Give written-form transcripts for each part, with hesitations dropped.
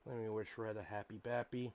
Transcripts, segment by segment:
Let me wish Red a happy bappy.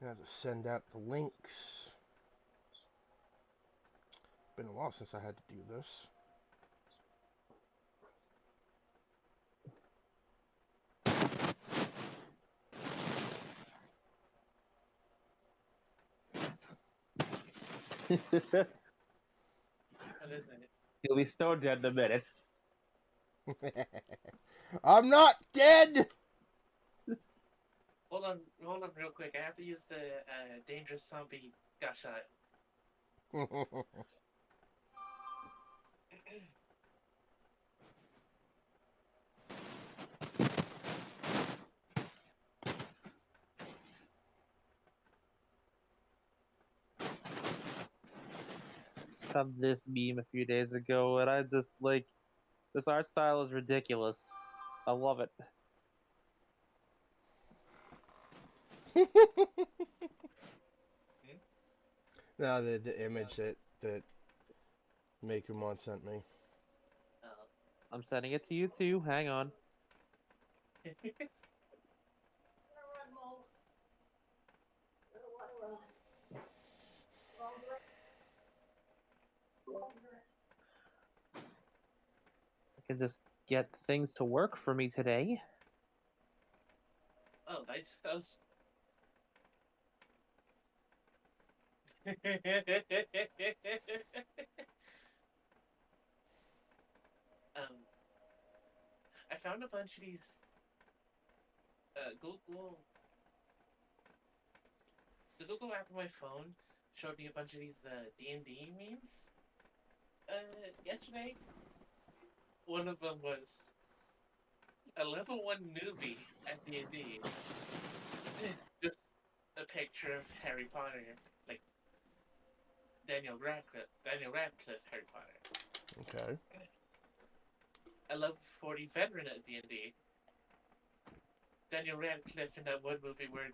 Now to send out the links. Been a while since I had to do this. What is it? He'll be stone dead in a minute. I'm not dead! Hold on real quick. I have to use the dangerous zombie got shot. Saw this meme a few days ago, and I just like this art style is ridiculous. I love it. No, the image that Makumon sent me. Oh. I'm sending it to you too. Hang on. I can just get things to work for me today. Oh, nice house. um, I found a bunch of these. Google, the Google app on my phone showed me a bunch of these D&D memes. Yesterday, one of them was a level 1 newbie at D&D. Just a picture of Harry Potter, like Daniel Radcliffe Harry Potter. Okay. A level 40 veteran at D&D. Daniel Radcliffe in that one movie where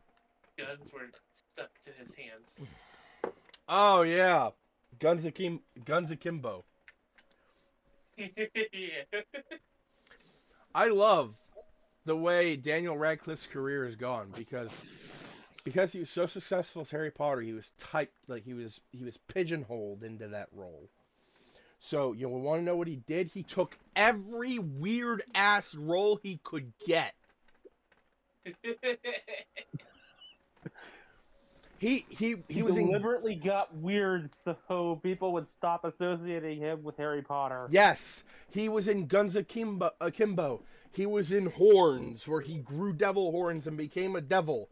guns were stuck to his hands. Oh yeah, Guns Akimbo. Yeah. I love the way Daniel Radcliffe's career has gone because he was so successful as Harry Potter, he was typed like he was pigeonholed into that role. So you want to know what he did? He took every weird ass role he could get. He He was in deliberately got weird so people would stop associating him with Harry Potter. yes, he was in Guns Akimbo. He was in Horns where he grew devil horns and became a devil.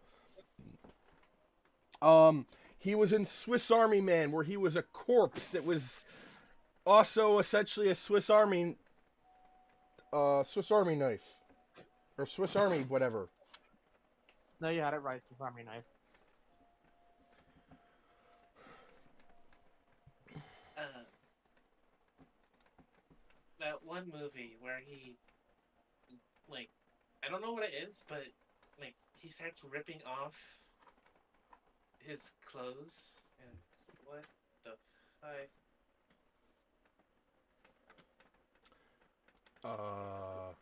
Um, he was in Swiss Army Man where he was a corpse that was also essentially a Swiss Army knife or Swiss Army whatever. No, you had it right. It's Army Knife. uh, that one movie where he, like, I don't know what it is, but, like, he starts ripping off his clothes. And what the fuck? Uh,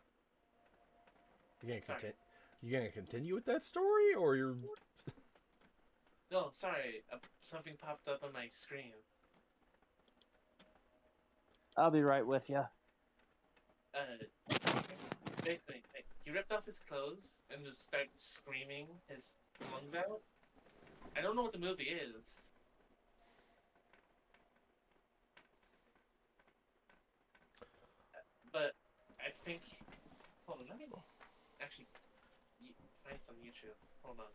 you gonna Sorry. continue? You gonna continue with that story, or you're? No, sorry. Something popped up on my screen. I'll be right with you. Uh, basically, like, he ripped off his clothes and just started screaming his lungs out. I don't know what the movie is, but I think. Hold on, let me actually find some YouTube. Hold on.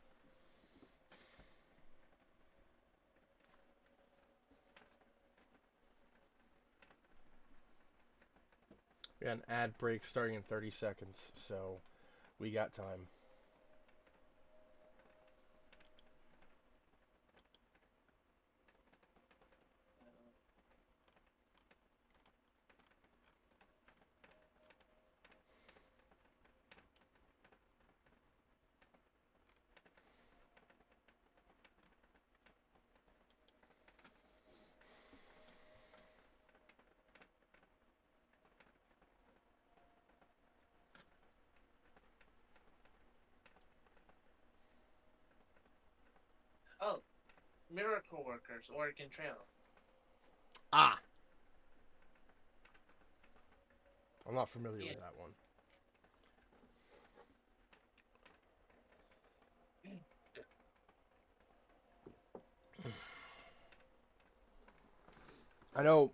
We got an ad break starting in 30 seconds, so we got time. Oh, Miracle Workers, Oregon Trail. Ah! I'm not familiar Yeah. with that one. I know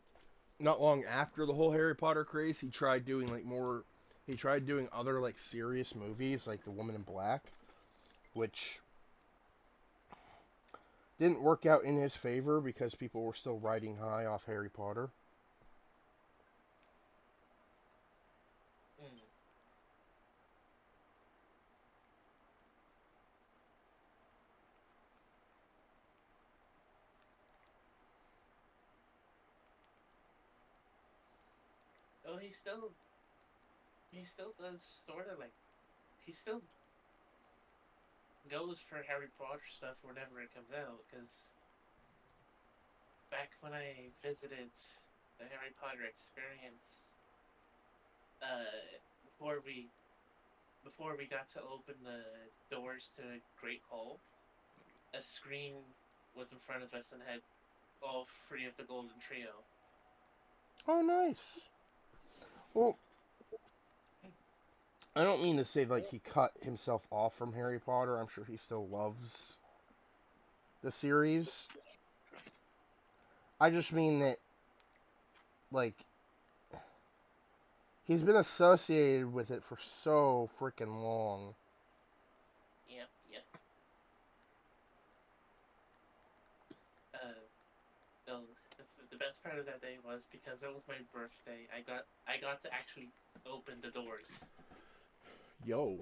not long after the whole Harry Potter craze, he tried doing he tried doing other like serious movies like The Woman in Black, which didn't work out in his favor because people were still riding high off Harry Potter. Mm. Oh, he still does sort of like he still goes for Harry Potter stuff whenever it comes out. Because back when I visited the Harry Potter experience, before we got to open the doors to the Great Hall, a screen was in front of us and had all three of the Golden Trio. Oh, nice. Well, I don't mean to say like he cut himself off from Harry Potter. I'm sure he still loves the series. I just mean that like he's been associated with it for so freaking long. Yep, yep. No, the best part of that day was because it was my birthday. I got to actually open the doors. Yo.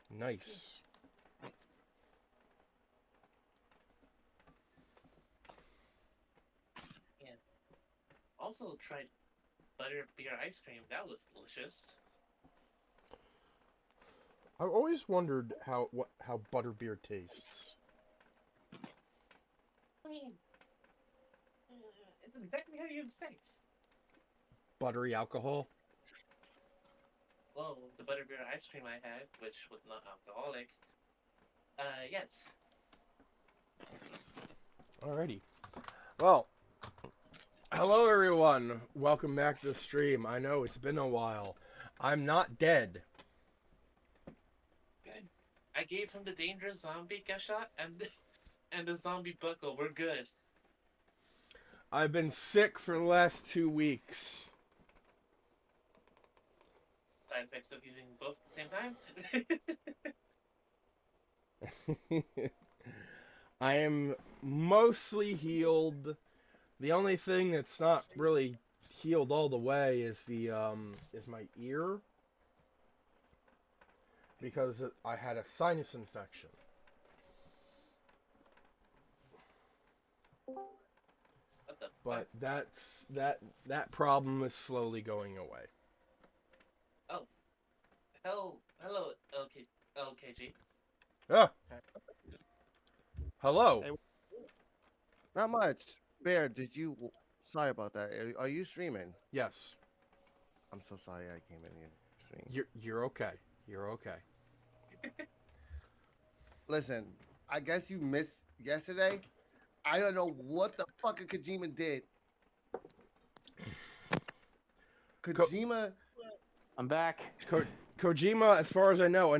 Nice. And also tried butterbeer ice cream. That was delicious. I've always wondered how butterbeer tastes. I mean, it's exactly how you expect. Buttery alcohol. Well, the butterbeer ice cream I had, which was not alcoholic, yes. Alrighty. Well, hello everyone. Welcome back to the stream. I know it's been a while. I'm not dead. Good. I gave him the dangerous zombie shot and the zombie buckle. We're good. I've been sick for the last 2 weeks. Side effects of using both at the same time. I am mostly healed. The only thing that's not really healed all the way is the is my ear because I had a sinus infection. What the But fuck? that problem is slowly going away. Oh, hello, LKG. Ah, hello. Hey, not much. Bear, did you? Sorry about that. Are you streaming? Yes, I'm so sorry I came in your stream. you're okay. You're okay. Listen, I guess you missed yesterday. I don't know what the fuck Kojima did. Kojima. I'm back. Kojima, as far as I know,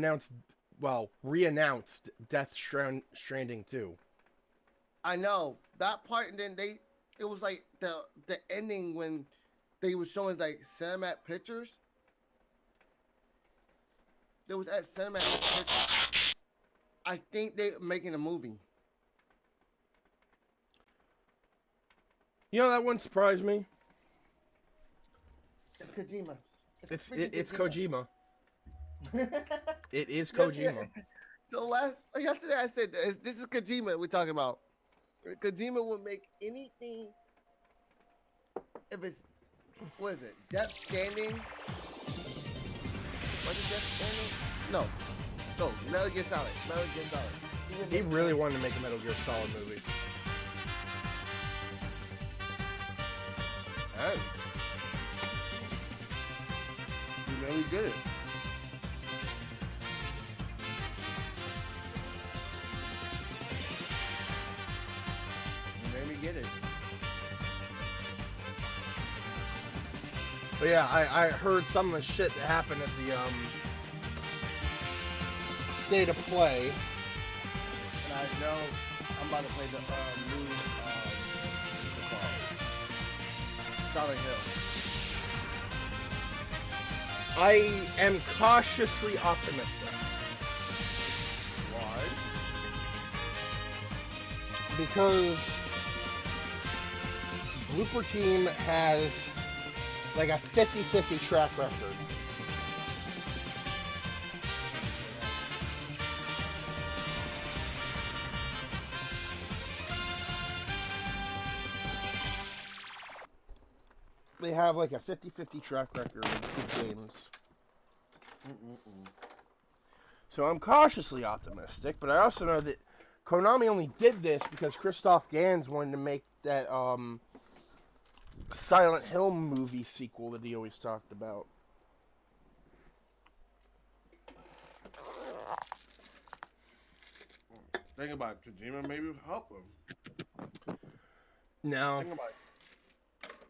re-announced Death Stranding 2. I know that part, and then it was like the ending when they were showing like cinematic pictures. There was that cinematic pictures. I think they're making a movie. You know, that wouldn't surprise me. It's Kojima. It's Kojima. It is Yesterday- Kojima. So yesterday I said this is Kojima we're talking about. Kojima would make anything if it's what is it? Death Stranding? Was it Death Stranding? No. Metal Gear Solid. Metal Gear Solid. He really wanted to make a Metal Gear Solid movie. Hey. He really did it. He made me get it. But yeah, I heard some of the shit that happened at the State of Play. And I know I'm about to play the new what's it called? Silent Hill. I am cautiously optimistic Why? because Blooper Team has like a 50-50 track record. They have like a 50-50 track record with good games. So I'm cautiously optimistic, but I also know that Konami only did this because Christoph Gans wanted to make that Silent Hill movie sequel that he always talked about. Think about it. Kojima maybe help him. No, Think about it.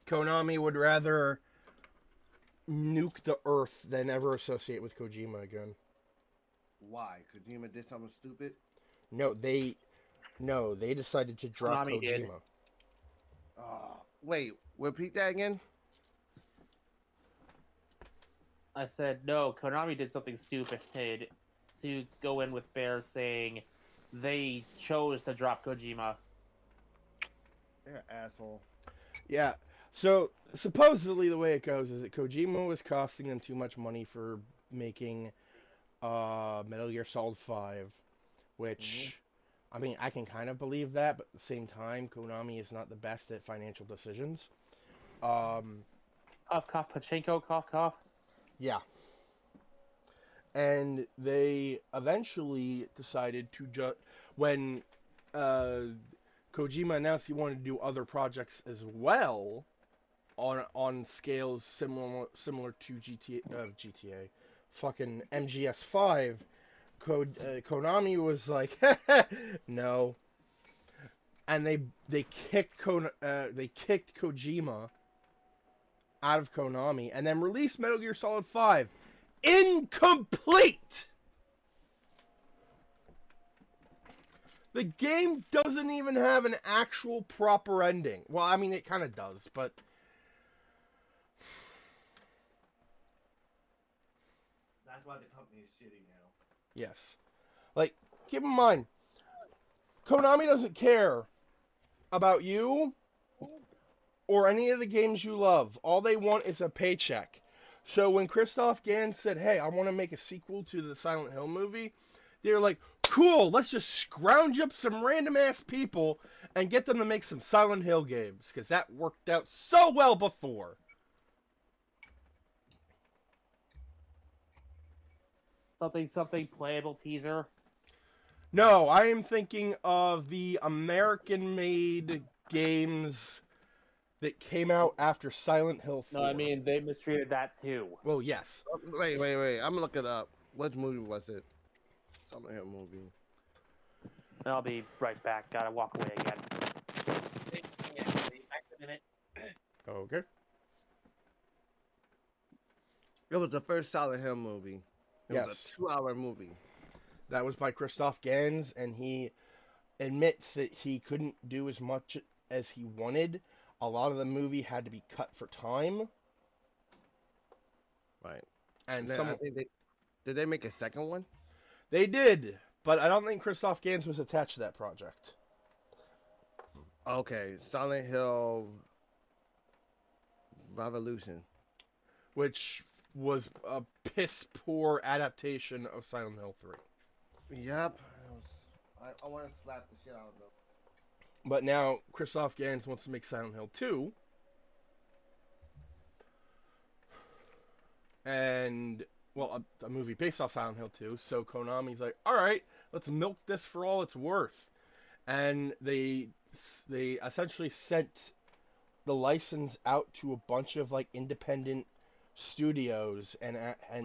Konami would rather nuke the Earth than ever associate with Kojima again. Why? Kojima did something stupid? No, they decided to drop Konami did. Kojima. Wait, repeat that again? I said no. Konami did something stupid to go in with Bear saying they chose to drop Kojima. You're an asshole. Yeah. So supposedly the way it goes is that Kojima was costing them too much money for making Metal Gear Solid 5, which I mean I can kind of believe that, but at the same time Konami is not the best at financial decisions. Cough, cough, pachinko, cough, cough. Yeah. And they eventually decided to when Kojima announced he wanted to do other projects as well on scales similar to GTA, fucking MGS5. Konami was like, no, and they kicked Kojima out of Konami, and then released Metal Gear Solid 5 incomplete. The game doesn't even have an actual proper ending. Well, I mean, it kind of does, but That's why the company is shitty now. yes. Like, keep in mind, Konami doesn't care about you or any of the games you love. All they want is a paycheck. So when Christoph Gans said, hey, I want to make a sequel to the Silent Hill movie, they're like, cool, let's just scrounge up some random-ass people and get them to make some Silent Hill games, because that worked out so well before. Something playable teaser. No, I am thinking of the American-made games that came out after Silent Hill 4. No, I mean they mistreated that too. Well, yes. Wait. I'm gonna look it up. What movie was it? Silent Hill movie. I'll be right back. Gotta walk away again. Yeah, back in a minute. Okay. It was the first Silent Hill movie. It was Yes. a 2-hour movie. That was by Christoph Gans, and he admits that he couldn't do as much as he wanted. A lot of the movie had to be cut for time, Right. and Then I think did they make a second one? they did, but I don't think Christoph Gans was attached to that project. Okay, Silent Hill Revolution. Which was a piss poor adaptation of Silent Hill 3. Yep. I want to slap the shit out of them. But now Christoph Gans wants to make Silent Hill 2. And, well, a movie based off Silent Hill 2. So Konami's like, alright, let's milk this for all it's worth. And they essentially sent the license out to a bunch of, like, independent studios and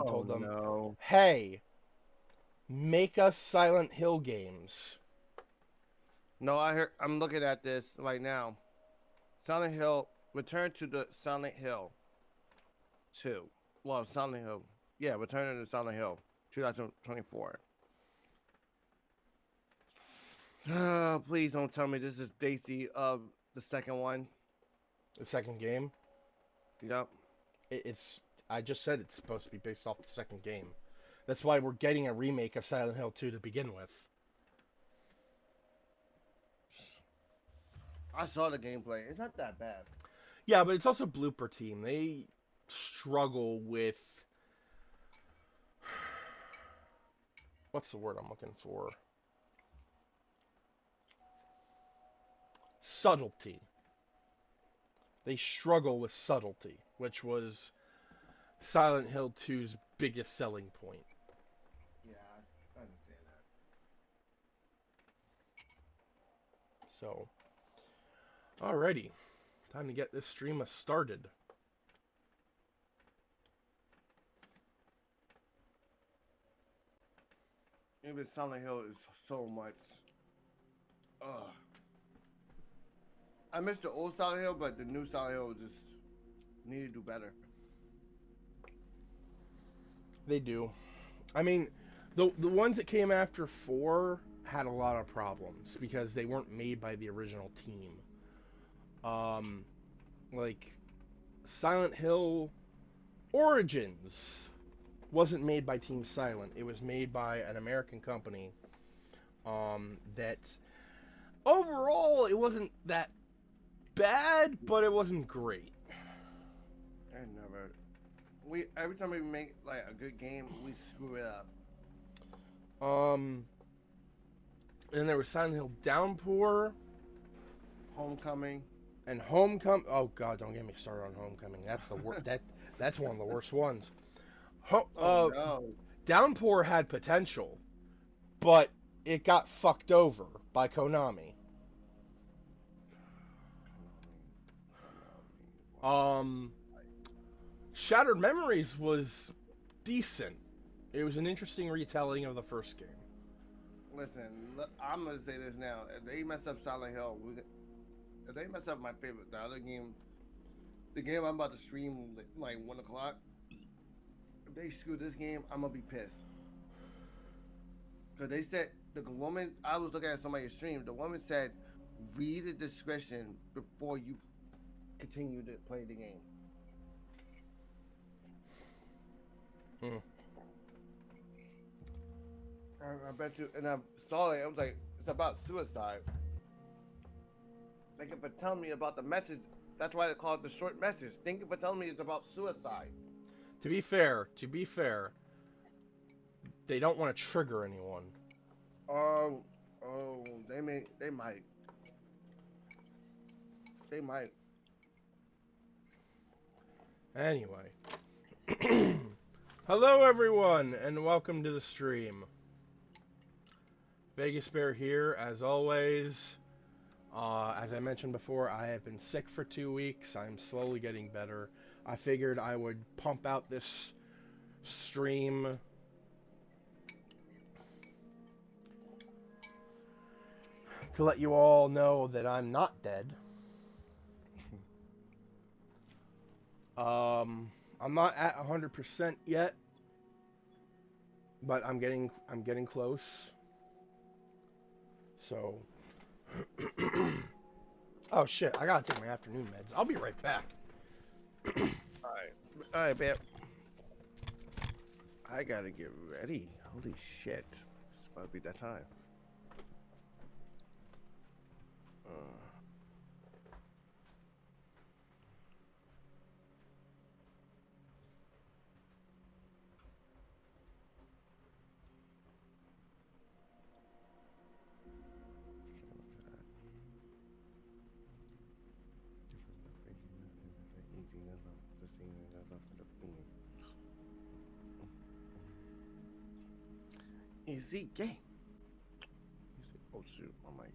told them, no. hey, make us Silent Hill games. No, I'm looking at this right now. Silent Hill, Return to the Silent Hill 2. Well, Silent Hill. Yeah, Return to the Silent Hill 2024. Please don't tell me this is basically the second one. The second game. Yep. It's. I just said it's supposed to be based off the second game. That's why we're getting a remake of Silent Hill 2 to begin with. I saw the gameplay. It's not that bad. Yeah, but it's also Blooper Team. They struggle with. What's the word I'm looking for? Subtlety. They struggle with subtlety, which was Silent Hill 2's biggest selling point. Yeah, I understand that. So, alrighty. Time to get this stream started. Even Silent Hill is so much. I miss the old Silent Hill, but the new Silent Hill just need to do better. They do. I mean, the ones that came after 4 had a lot of problems because they weren't made by the original team. Like Silent Hill Origins wasn't made by Team Silent. It was made by an American company. That overall it wasn't that bad, but it wasn't great. Every time we make like a good game, we screw it up. And then there was Silent Hill Downpour. Homecoming. And Homecoming. Oh God, don't get me started on Homecoming. That's the worst. That's one of the worst ones. No. Downpour had potential, but it got fucked over by Konami. Shattered Memories was decent. It was an interesting retelling of the first game. Listen, I'm gonna say this now. If they mess up Silent Hill, if they mess up my favorite, the other game, the game I'm about to stream like 1 o'clock. If they screw this game, I'm gonna be pissed. Cause they said the woman, I was looking at somebody's stream. The woman said, "Read the description before you continue to play the game." I bet you, and I saw it. I was like, "It's about suicide." Thank you for telling me about the message. That's why they call it the short message. Thank you for telling me it's about suicide. To be fair, they don't want to trigger anyone. They might. Anyway. Hello everyone, and welcome to the stream. Vegas Bear here, as always. As I mentioned before, I have been sick for 2 weeks. I'm slowly getting better. I figured I would pump out this stream to let you all know that I'm not dead. I'm not at 100% yet, but I'm getting close. So, oh shit, I gotta take my afternoon meds. I'll be right back. All right, man. I gotta get ready. Holy shit! It's about to be that time. Uh, Easy game. Oh shoot, my mic.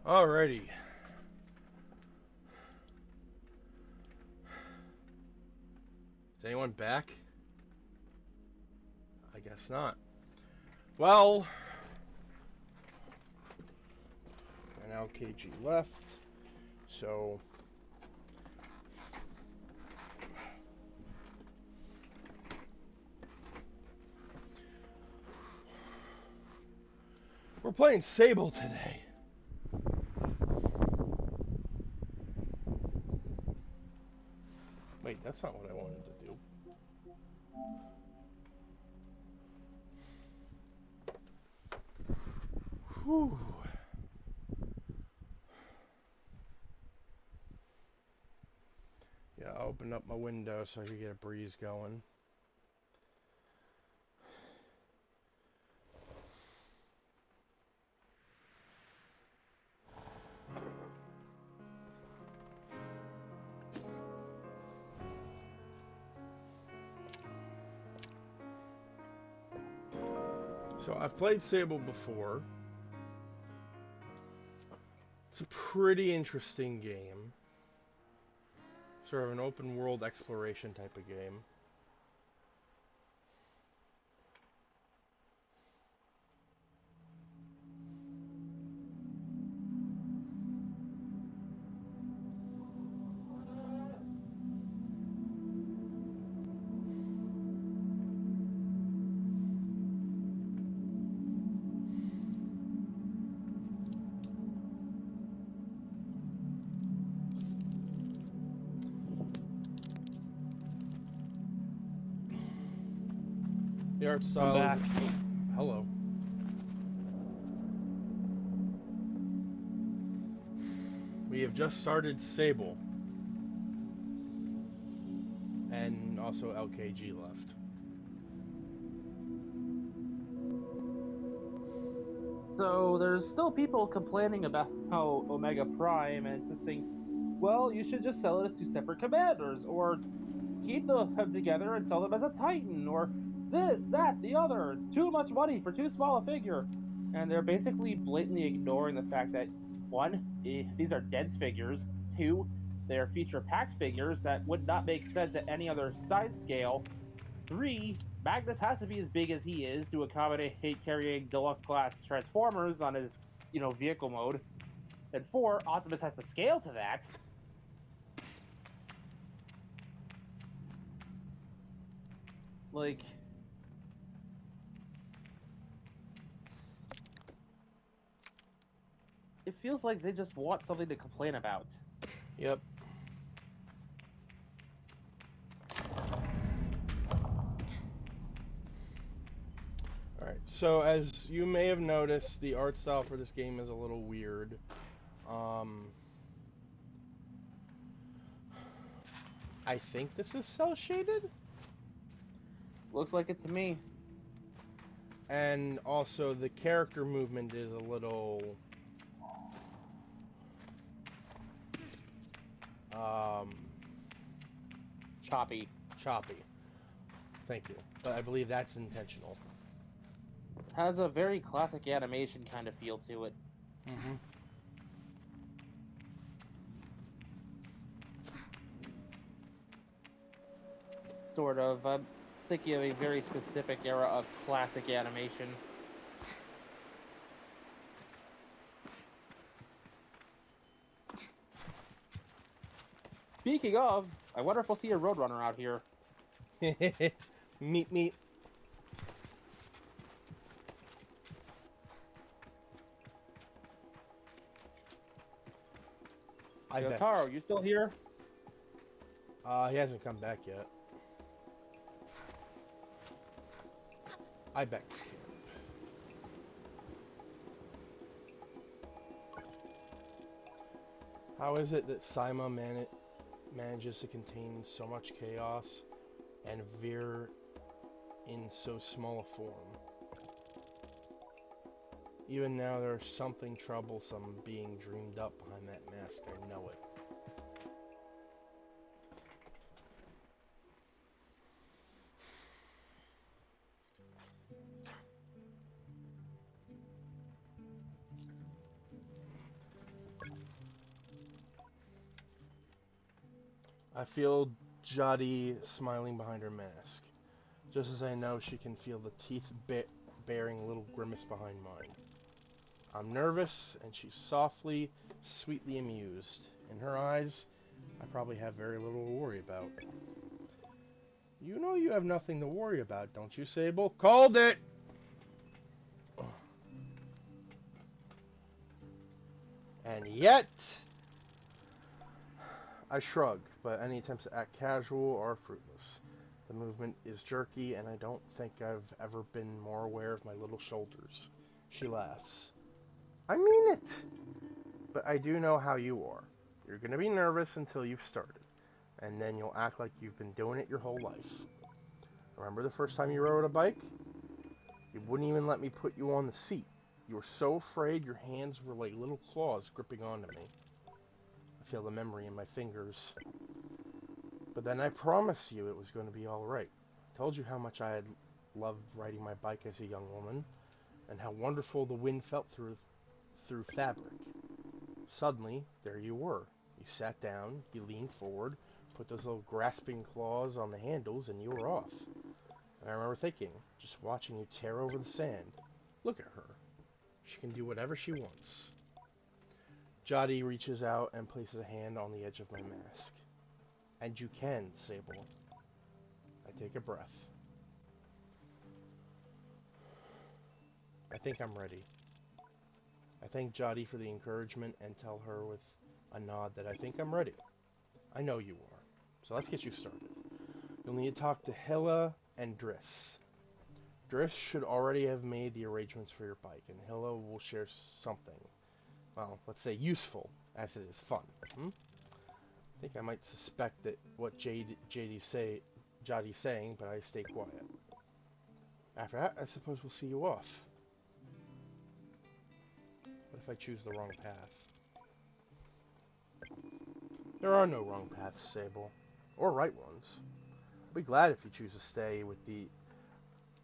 Alrighty. Is anyone back? I guess not. Well, and now KG left. So We're playing Sable today. Wait, that's not what I wanted to do. Whew. Yeah, I opened up my window so I could get a breeze going. So I've played Sable before. It's a pretty interesting game. Sort of an open world exploration type of game. The art style back. is... Hello. We have just started Sable. And also LKG left. So there's still people complaining about how Omega Prime and insisting, well, you should just sell it as two separate commanders, or keep them together and sell them as a Titan, or this, that, the other. It's too much money for too small a figure. And they're basically blatantly ignoring the fact that, one, these are dense figures. Two, they're feature packed figures that would not make sense at any other size scale. Three, Magnus has to be as big as he is to accommodate carrying deluxe class Transformers on his, vehicle mode. And four, Optimus has to scale to that. Like, it feels like they just want something to complain about. Yep. Alright, so as you may have noticed, the art style for this game is a little weird. I think this is cel shaded? Looks like it to me. And also the character movement is a little Choppy. choppy. Thank you. But I believe that's intentional. Has a very classic animation kind of feel to it. Mm-hmm. Sort of. I'm thinking of a very specific era of classic animation. Speaking of, I wonder if we'll see a Roadrunner out here. Meet. I bet. Taro, you still here? He hasn't come back yet. I bet. How is it that Saima manages to contain so much chaos and veer in so small a form? Even now there's something troublesome being dreamed up behind that mask, I know it. I feel Jody smiling behind her mask, just as I know she can feel the teeth bearing a little grimace behind mine. I'm nervous, and she's softly, sweetly amused. In her eyes, I probably have very little to worry about. You know you have nothing to worry about, don't you, Sable? Called it! And yet, I shrug, but any attempts to act casual are fruitless. The movement is jerky, and I don't think I've ever been more aware of my little shoulders. She laughs. I mean it! But I do know how you are. You're gonna be nervous until you've started, and then you'll act like you've been doing it your whole life. Remember the first time you rode a bike? You wouldn't even let me put you on the seat. You were so afraid your hands were like little claws gripping onto me. I feel the memory in my fingers. But then I promised you it was going to be alright. I told you how much I had loved riding my bike as a young woman, and how wonderful the wind felt through fabric. Suddenly, there you were. You sat down, you leaned forward, put those little grasping claws on the handles, and you were off. And I remember thinking, just watching you tear over the sand, look at her. She can do whatever she wants. Jody reaches out and places a hand on the edge of my mask. And you can, Sable. I take a breath. I think I'm ready. I thank Jody for the encouragement and tell her with a nod that I think I'm ready. I know you are. So let's get you started. You'll need to talk to Hilla and Driss. Driss should already have made the arrangements for your bike, and Hilla will share something, well, let's say useful, as it is fun. I think I might suspect that what Jody's saying, but I stay quiet. After that, I suppose we'll see you off. What if I choose the wrong path? There are no wrong paths, Sable. Or right ones. I'll be glad if you choose to stay with the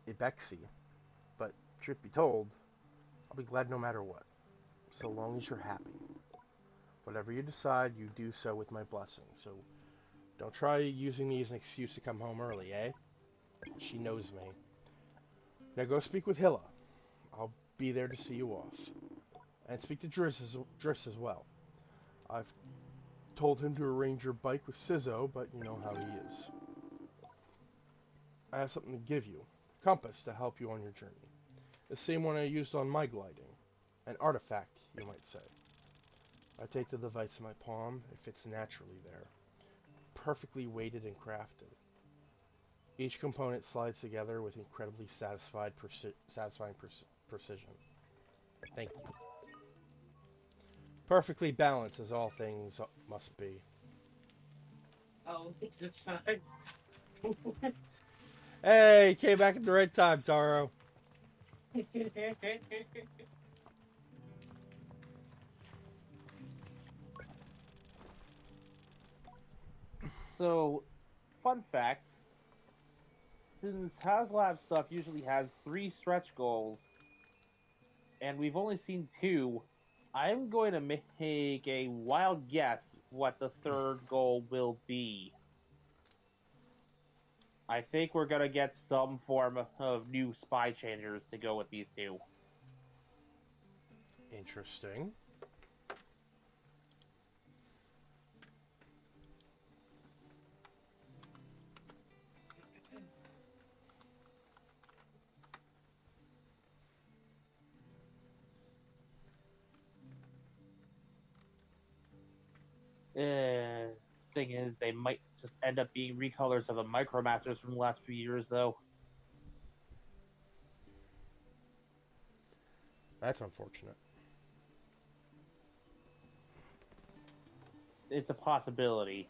Ibexi. But, truth be told, I'll be glad no matter what. So long as you're happy. Whatever you decide, you do so with my blessing. So, don't try using me as an excuse to come home early, eh? She knows me. Now go speak with Hilla. I'll be there to see you off. And speak to Driss as well. I've told him to arrange your bike with Sizzo, but you know how he is. I have something to give you. A compass to help you on your journey. The same one I used on my gliding. An artifact, you might say. I take the device in my palm. It fits naturally there. Perfectly weighted and crafted. Each component slides together with incredibly satisfying precision. Thank you. Perfectly balanced as all things must be. Oh, it's a 5. Hey, came back at the right time, Taro. So, fun fact, since HasLab stuff usually has 3 stretch goals, and we've only seen 2, I'm going to make a wild guess what the third goal will be. I think we're going to get some form of new spy changers to go with these 2. Interesting. Thing is, they might just end up being recolors of the Micromasters from the last few years, though. That's unfortunate. It's a possibility.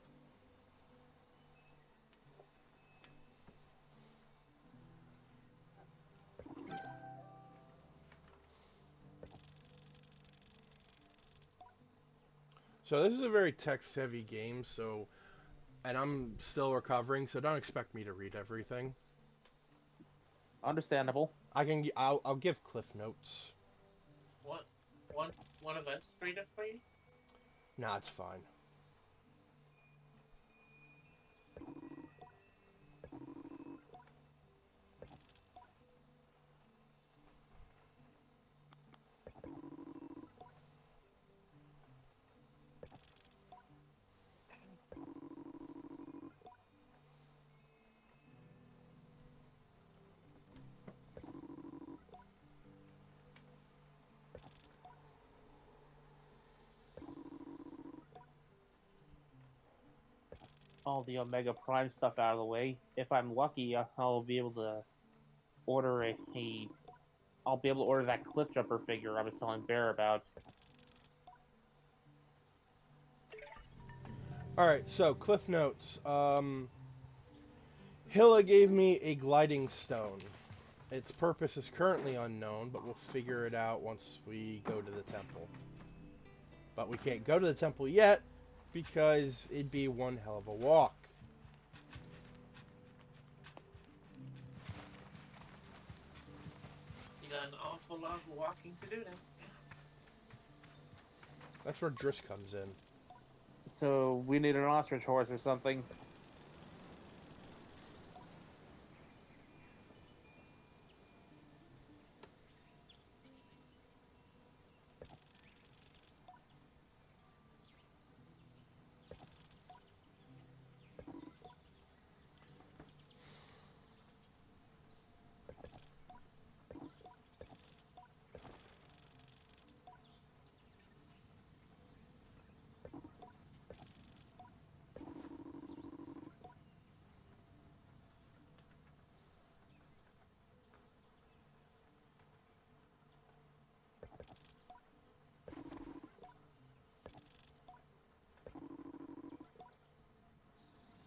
So this is a very text-heavy game, and I'm still recovering, so don't expect me to read everything. Understandable. I'll give Cliff Notes. What? One of us read it for you? Nah, it's fine. all the Omega Prime stuff out of the way. If I'm lucky, I'll be able to order I'll be able to order that Cliff Jumper figure I was telling Bear about. Alright, so Cliff Notes. Hilla gave me a gliding stone. Its purpose is currently unknown, but we'll figure it out once we go to the temple. But we can't go to the temple yet, because it'd be one hell of a walk. You got an awful lot of walking to do now. That's where Driss comes in. So we need an ostrich horse or something.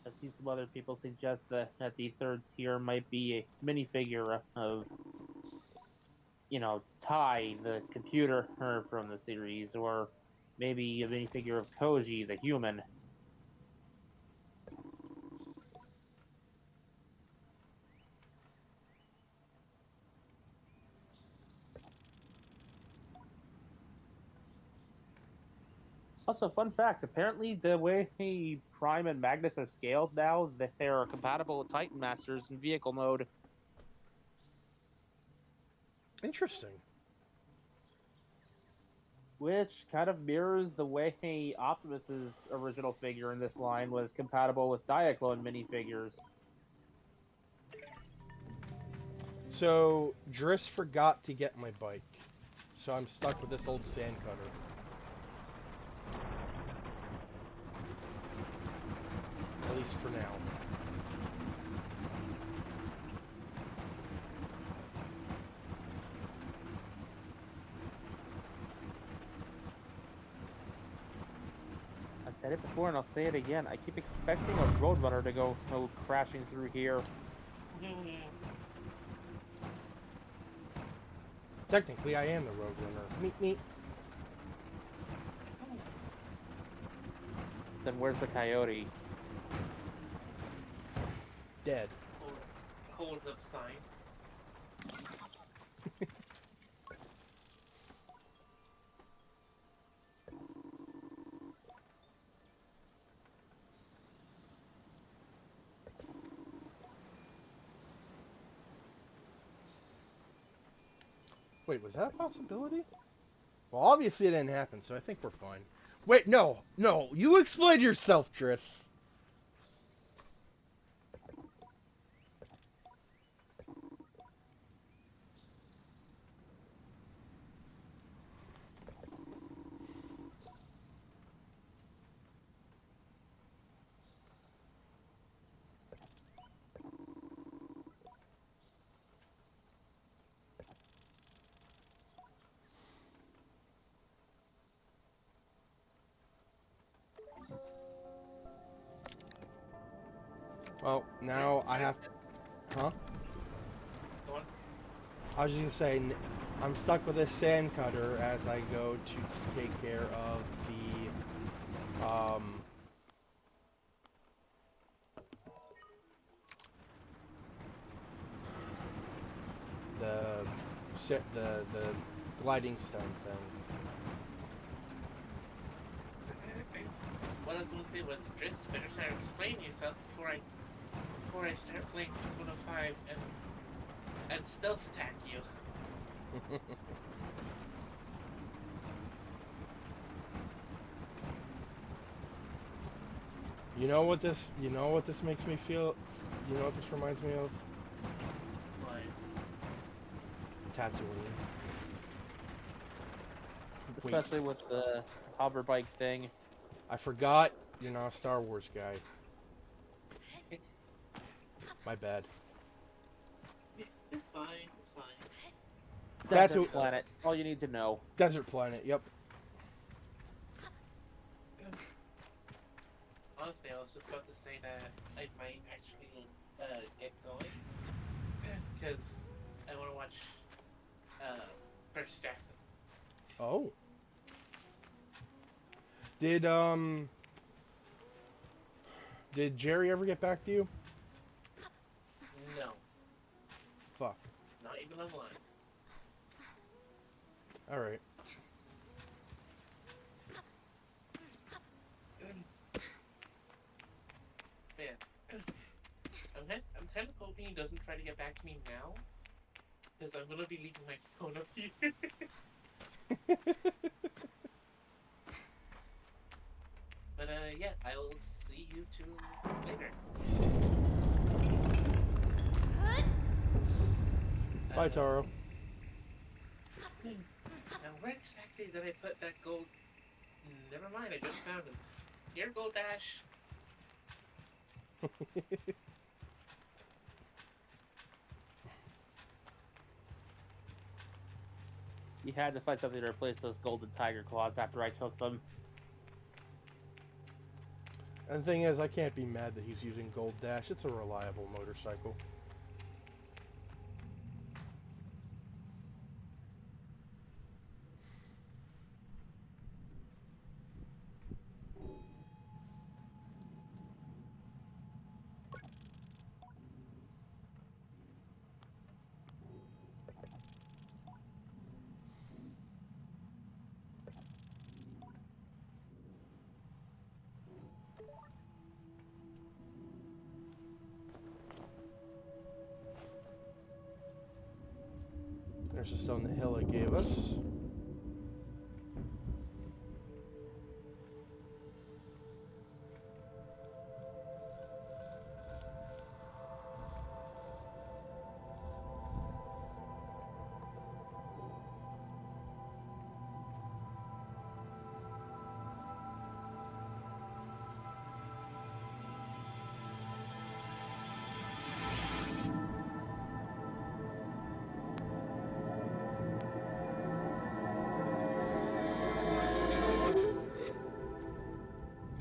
I've seen some other people suggest that the third tier might be a minifigure of, Ty, the computer from the series, or maybe a minifigure of Koji, the human. Also, fun fact, apparently the way Prime and Magnus are scaled now, that they're compatible with Titan Masters in vehicle mode. Interesting. Which kind of mirrors the way Optimus's original figure in this line was compatible with Diaclone minifigures. So, Driss forgot to get my bike. So I'm stuck with this old sand cutter. At least for now. I said it before and I'll say it again. I keep expecting a Roadrunner to go crashing through here. Technically, I am the Roadrunner. Meet me. Then where's the coyote? Dead. Hold up sign. Wait, was that a possibility? Well, obviously it didn't happen, so I think we're fine. Wait, no, you explain yourself, Driss. Well, now I have... Huh? Go on. I was just gonna say, I'm stuck with this sand cutter as I go to take care of the gliding stone thing. What I was going to say was, Driss, better start explaining yourself before I start playing Persona 5 and stealth attack you. You know what this makes me feel? You know what this reminds me of? But Tatooine. Wait, Especially with the hover bike thing. I forgot you're not a Star Wars guy. My bad. It's fine. It's fine. That's Desert what- Planet. All you need to know. Desert Planet. Yep. Honestly, I was just about to say that I might actually get going because I want to watch Percy Jackson. Oh. Did Jerry ever get back to you? No, Fuck. not even online. All right. Man, I'm kind of hoping he doesn't try to get back to me now, because I'm gonna be leaving my phone up here. But yeah, I will see you two later. Bye, Taro. Now, where exactly did I put that gold? Never mind, I just found it. Here, Gold Dash. You had to find something to replace those golden tiger claws after I took them. And the thing is, I can't be mad that he's using Gold Dash. It's a reliable motorcycle. There's the stone that Hilla gave us.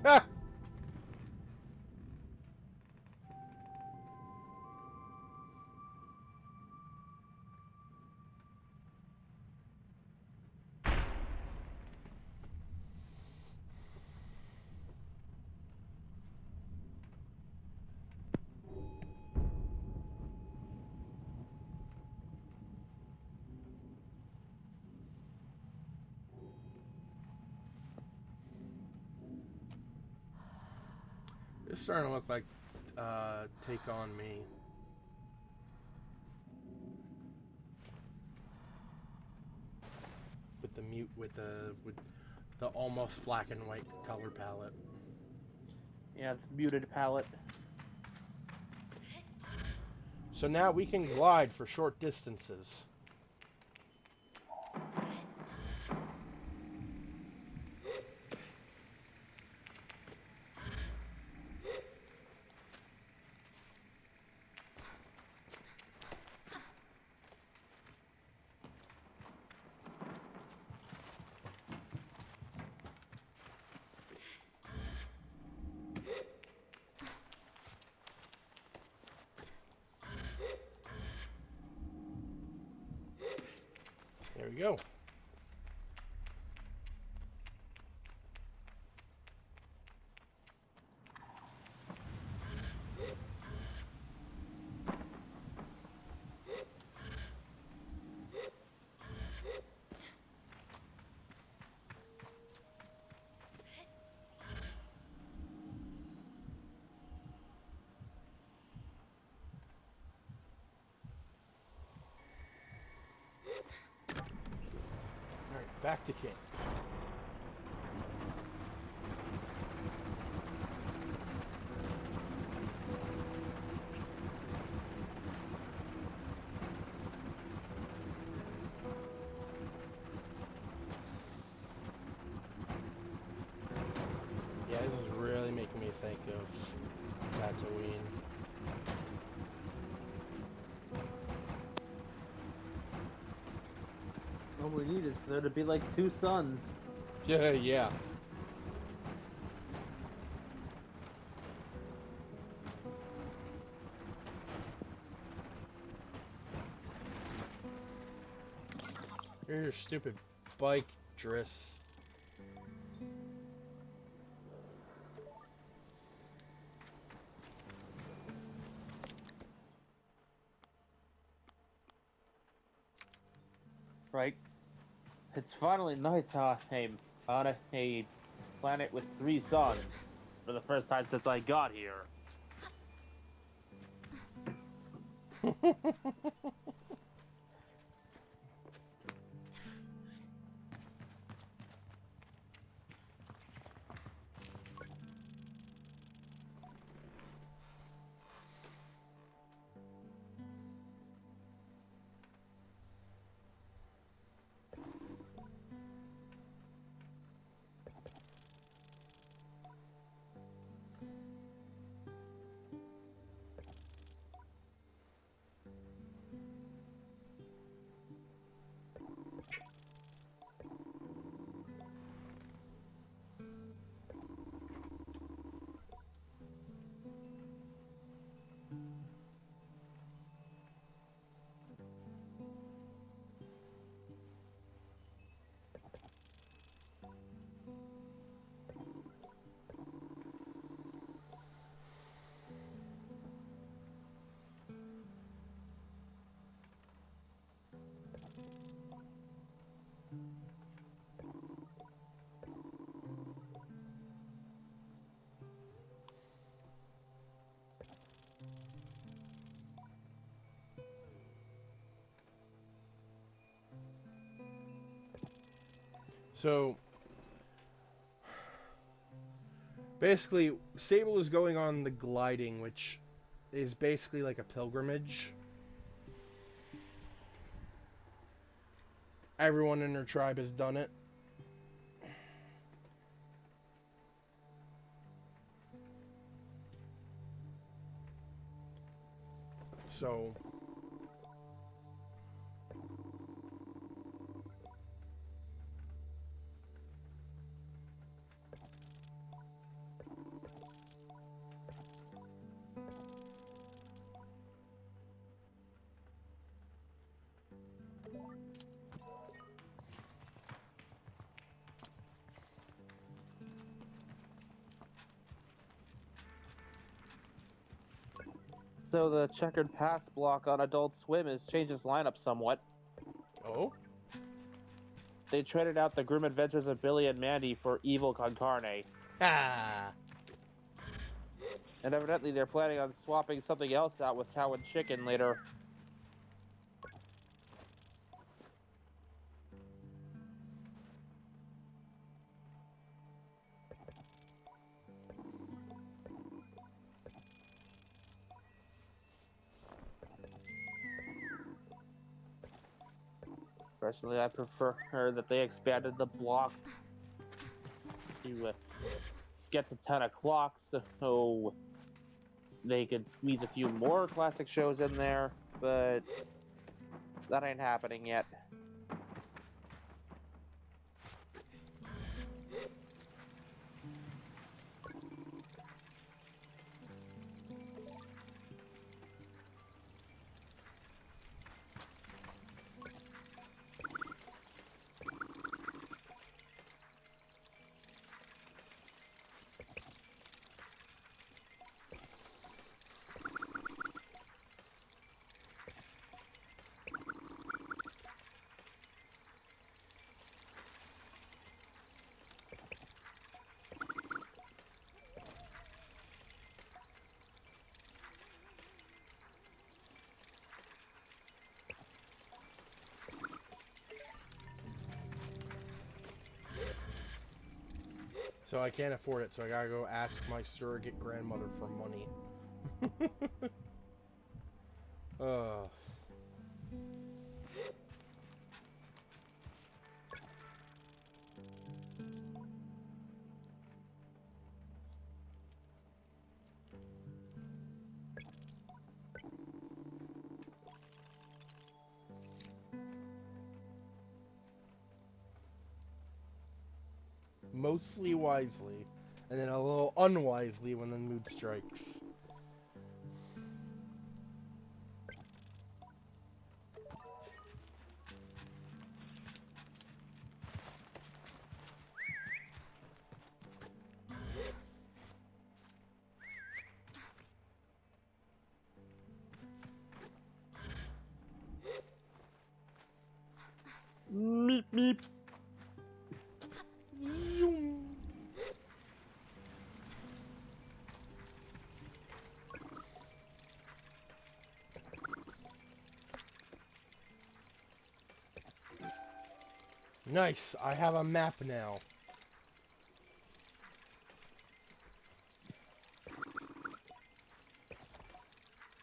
Ah! It's starting to look like Take On Me. With the almost black and white color palette. Yeah, it's muted palette. So now we can glide for short distances. There we go. Alright, back to camp. Yeah, this is really making me think of Tatooine. All we need is for there to be like two suns. Yeah, yeah. Here's your stupid bike, Driss. Right? It's finally nighttime on a planet with three suns for the first time since I got here. So basically, Sable is going on the gliding, which is basically like a pilgrimage. Everyone in her tribe has done it. So So the checkered pass block on Adult Swim has changed its lineup somewhat. oh, They traded out the grim adventures of Billy and Mandy for Evil Con Carne. ah, And evidently they're planning on swapping something else out with Cow and Chicken later. Personally, I prefer that they expanded the block to get to 10 o'clock so they could squeeze a few more classic shows in there, but that ain't happening yet. so I can't afford it. So I gotta go ask my surrogate grandmother for money. uh. mostly wisely, and then a little unwisely when the mood strikes. Meep meep. Zoom. Nice, I have a map now.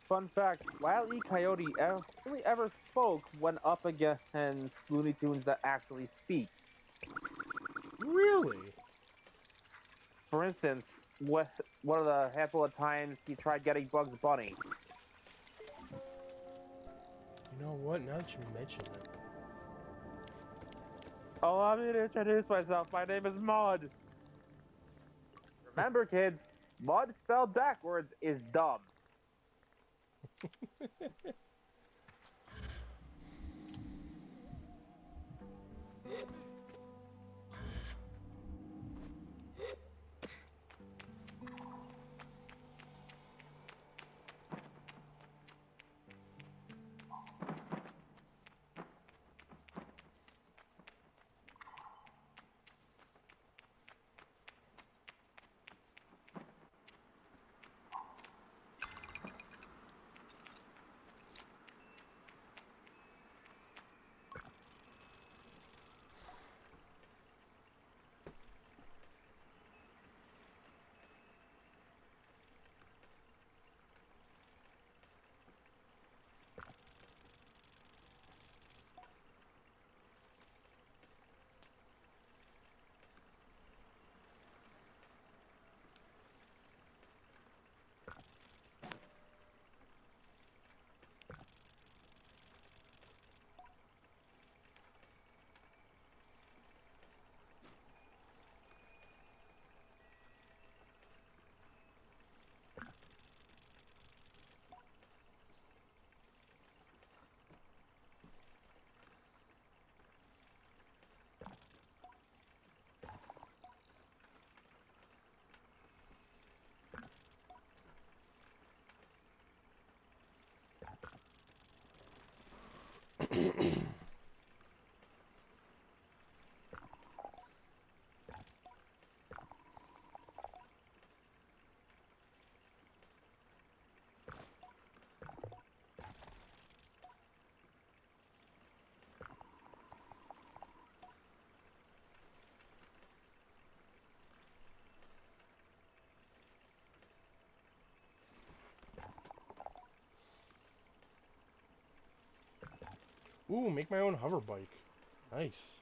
Fun fact, Wile E. Coyote only ever spoke when up against Looney Tunes that actually speak. Really? For instance, one of the handful of times he tried getting Bugs Bunny. You know what, now that you mention it. Allow me to introduce myself. My name is Mud. Remember, kids, Mud spelled backwards is dumb. Ooh, make my own hover bike. Nice.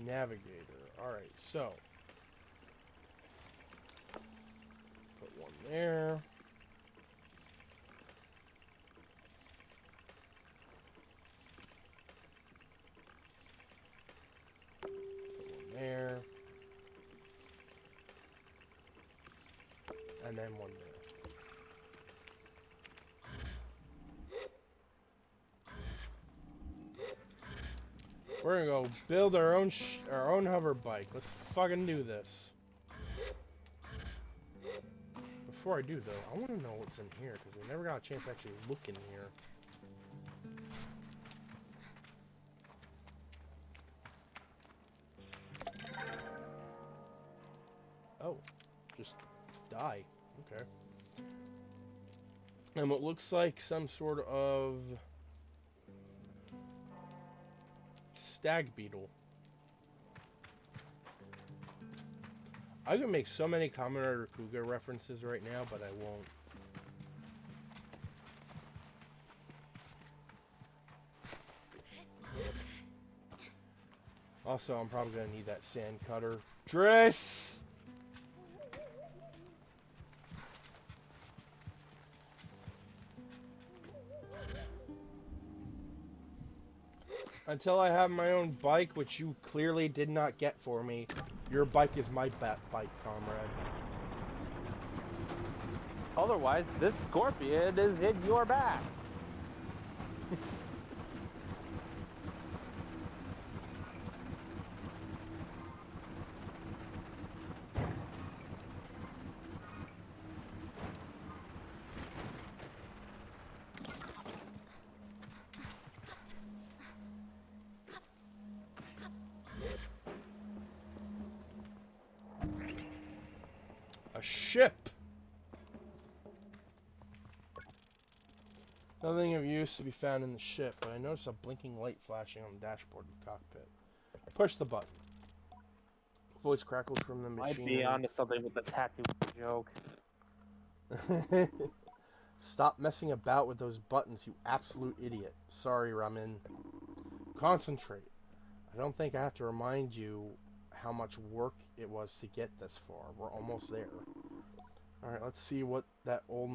Navigator. Alright, so. Put one there. Put one there. And then one there. We're gonna go build our own hover bike. Let's fucking do this. Before I do though, I want to know what's in here because we never got a chance to actually look in here. Oh, just die. Okay. And what looks like some sort of stag beetle. I could make so many Kamen Rider Kuga references right now, but I won't. Also, I'm probably gonna need that sand cutter. Driss! Until I have my own bike, which you clearly did not get for me, your bike is my bike, comrade. Otherwise, this scorpion is in your back. A ship! Nothing of use to be found in the ship, but I notice a blinking light flashing on the dashboard of the cockpit. Push the button. Voice crackles from the Might machinery. be onto something with the tattoo joke. Stop messing about with those buttons, you absolute idiot. Sorry, Ramen. Concentrate. I don't think I have to remind you how much work it was to get this far. We're almost there. Alright, let's see what that old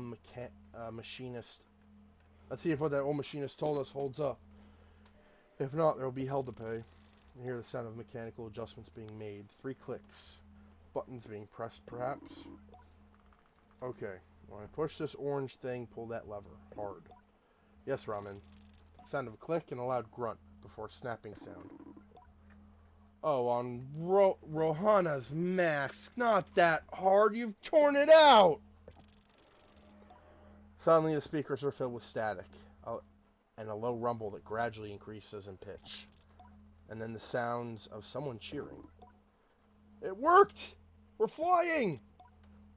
machinist... Let's see if what that old machinist told us holds up. If not, there will be hell to pay. I hear the sound of mechanical adjustments being made. 3 clicks. Buttons being pressed, perhaps. Okay. When I push this orange thing, pull that lever. Hard. Yes, Ramen. Sound of a click and a loud grunt before snapping sound. Oh, on Rohana's mask. Not that hard. You've torn it out! Suddenly the speakers are filled with static, and a low rumble that gradually increases in pitch. And then the sounds of someone cheering. It worked! We're flying!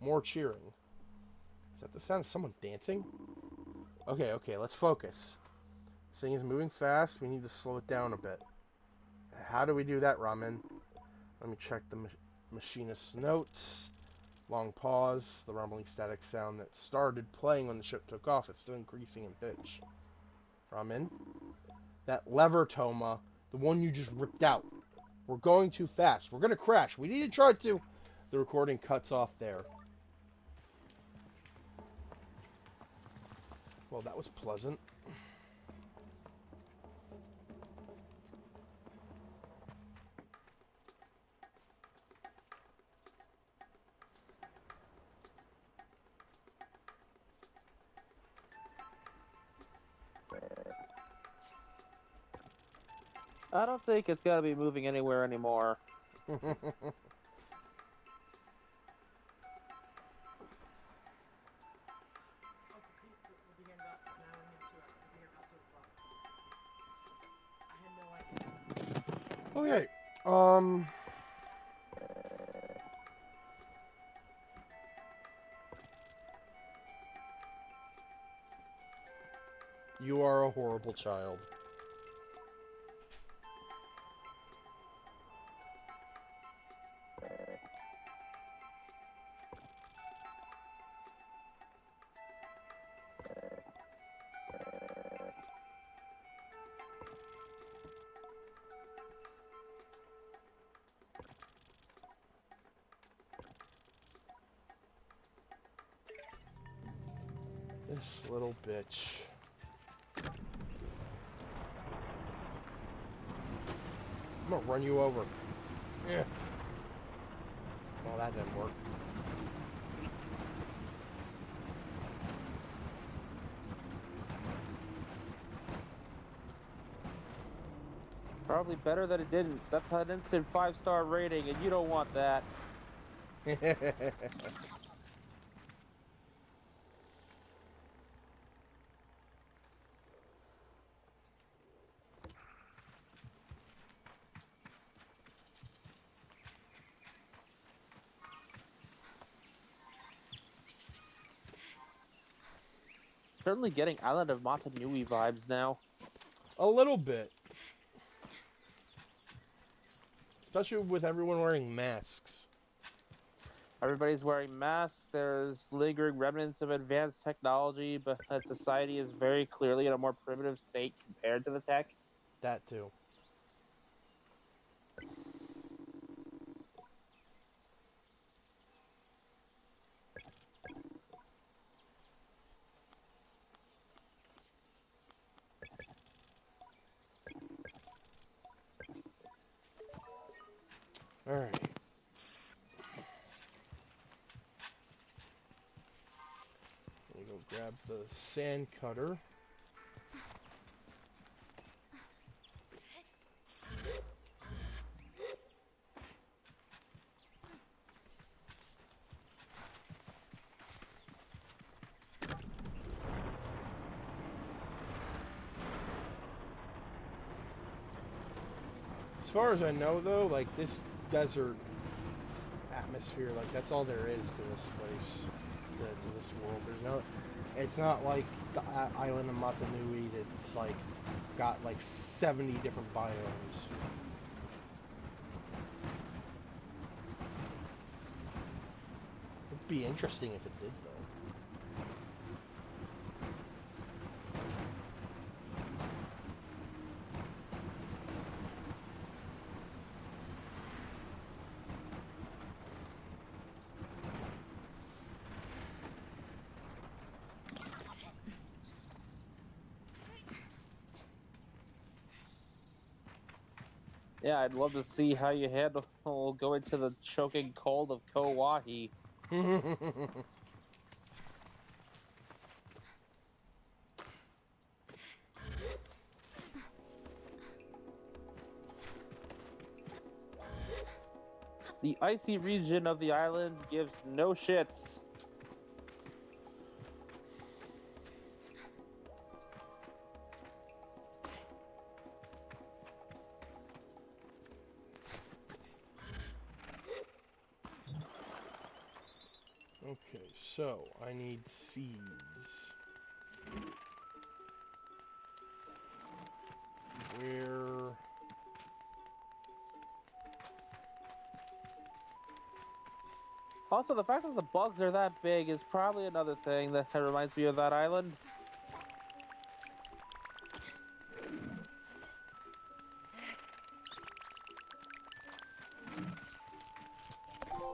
More cheering. Is that the sound of someone dancing? Okay, let's focus. This thing is moving fast. We need to slow it down a bit. How do we do that, Ramen? Let me check the machinist's notes. Long pause. The rumbling static sound that started playing when the ship took off is still increasing in pitch. Ramen? That lever, Toma. The one you just ripped out. We're going too fast. We're going to crash. We need to try to... The recording cuts off there. Well, that was pleasant. I don't think it's gotta be moving anywhere anymore. Okay, You are a horrible child. This little bitch. I'm gonna run you over. Yeah. Well, that didn't work. Probably better that it didn't. That's an instant 5-star rating, and you don't want that. certainly getting Island of Motunui vibes now. A little bit. Especially with everyone wearing masks. Everybody's wearing masks. There's lingering remnants of advanced technology, but society is very clearly in a more primitive state compared to the tech. That too. Alright. Let me go grab the sand cutter. As far as I know, though, like, this desert atmosphere, like, that's all there is to this place, to this world. There's no, it's not like the island of Motunui that's, like, got, like, 70 different biomes. It'd be interesting if it did, though. Yeah, I'd love to see how you handle going to the choking cold of Kauai. The icy region of the island gives no shits. Okay, so I need seeds. Where? Also, the fact that the bugs are that big is probably another thing that reminds me of that island.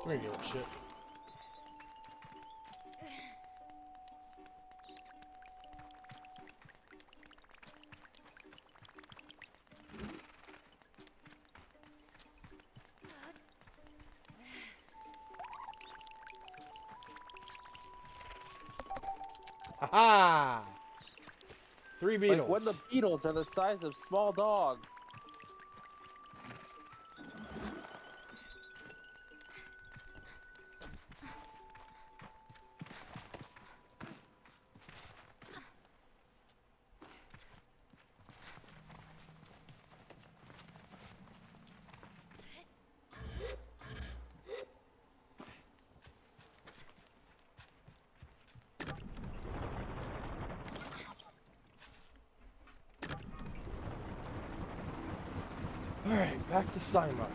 Regular shit. Haha! 3 beetles. Like when the beetles are the size of small dogs. Alright, back to Sima.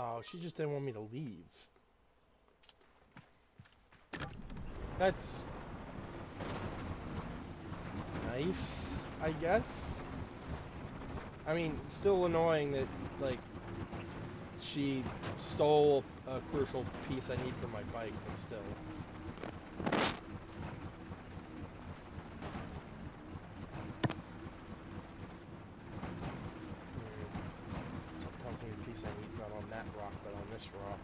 Oh, she just didn't want me to leave. That's nice, I guess. I mean, still annoying that, like, she stole a crucial piece I need for my bike, but still. Sometimes the piece I need is not on that rock, but on this rock.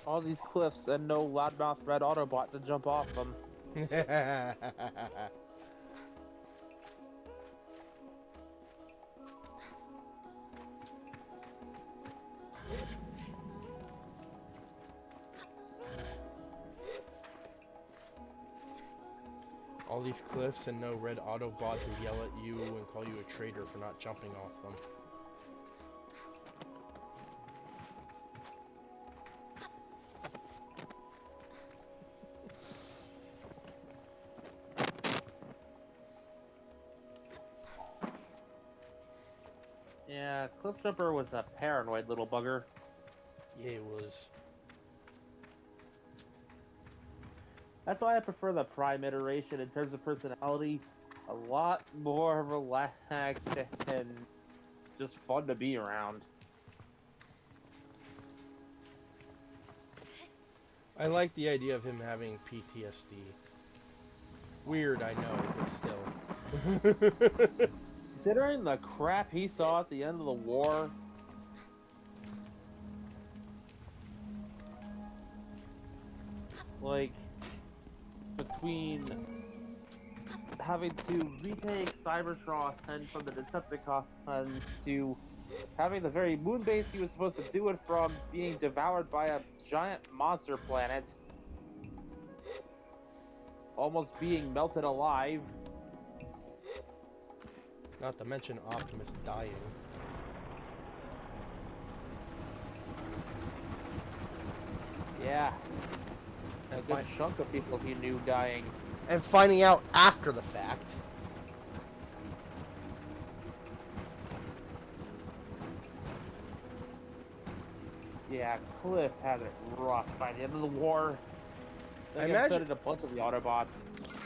All these cliffs and no loudmouth red Autobot to jump off them. All these cliffs and no red Autobot to yell at you and call you a traitor for not jumping off them. Yeah, Cliffjumper was a paranoid little bugger. Yeah, it was. That's why I prefer the Prime iteration in terms of personality. A lot more relaxed and just fun to be around. I like the idea of him having PTSD. Weird, I know, but still. Considering the crap he saw at the end of the war, like, between having to retake Cybertron and from the Decepticons to having the very moon base he was supposed to do it from being devoured by a giant monster planet, almost being melted alive. Not to mention Optimus dying. Yeah, a And, good chunk of people he knew dying. and finding out after the fact. Yeah, Cliff had it rough by the end of the war. I They imagine- upsetted a bunch of the Autobots.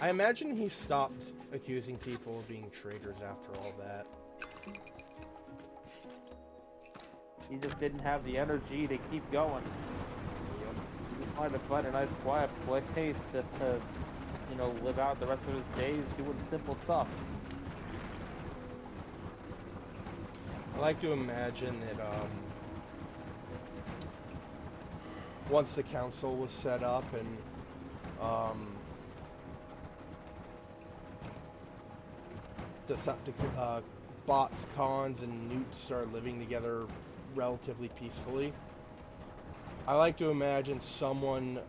I imagine he stopped accusing people of being traitors after all that. He just didn't have the energy to keep going. Yep. He just wanted to find a nice quiet place to you know, live out the rest of his days doing simple stuff. I like to imagine that once the council was set up and bots, cons, and newts start living together relatively peacefully. I like to imagine someone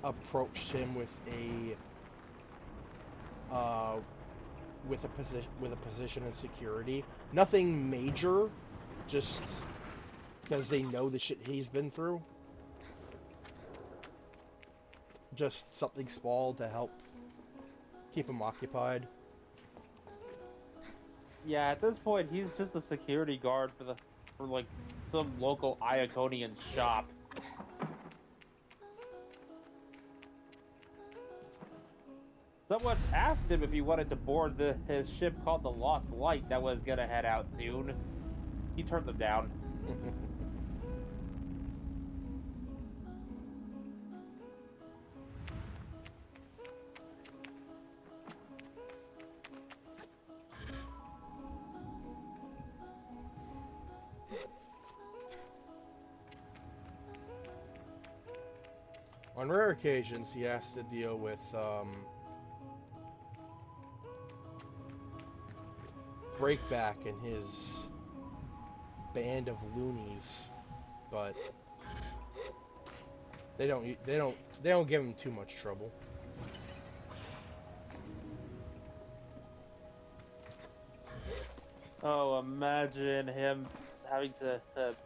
approached him with a position in security. Nothing major, just because they know the shit he's been through. Just something small to help keep him occupied. Yeah, at this point, he's just a security guard for like some local Iaconian shop. Someone asked him if he wanted to board his ship called the Lost Light that was gonna head out soon. He turned them down. On rare occasions, he has to deal with Breakback and his band of loonies, but they don't give him too much trouble. Oh, imagine him having to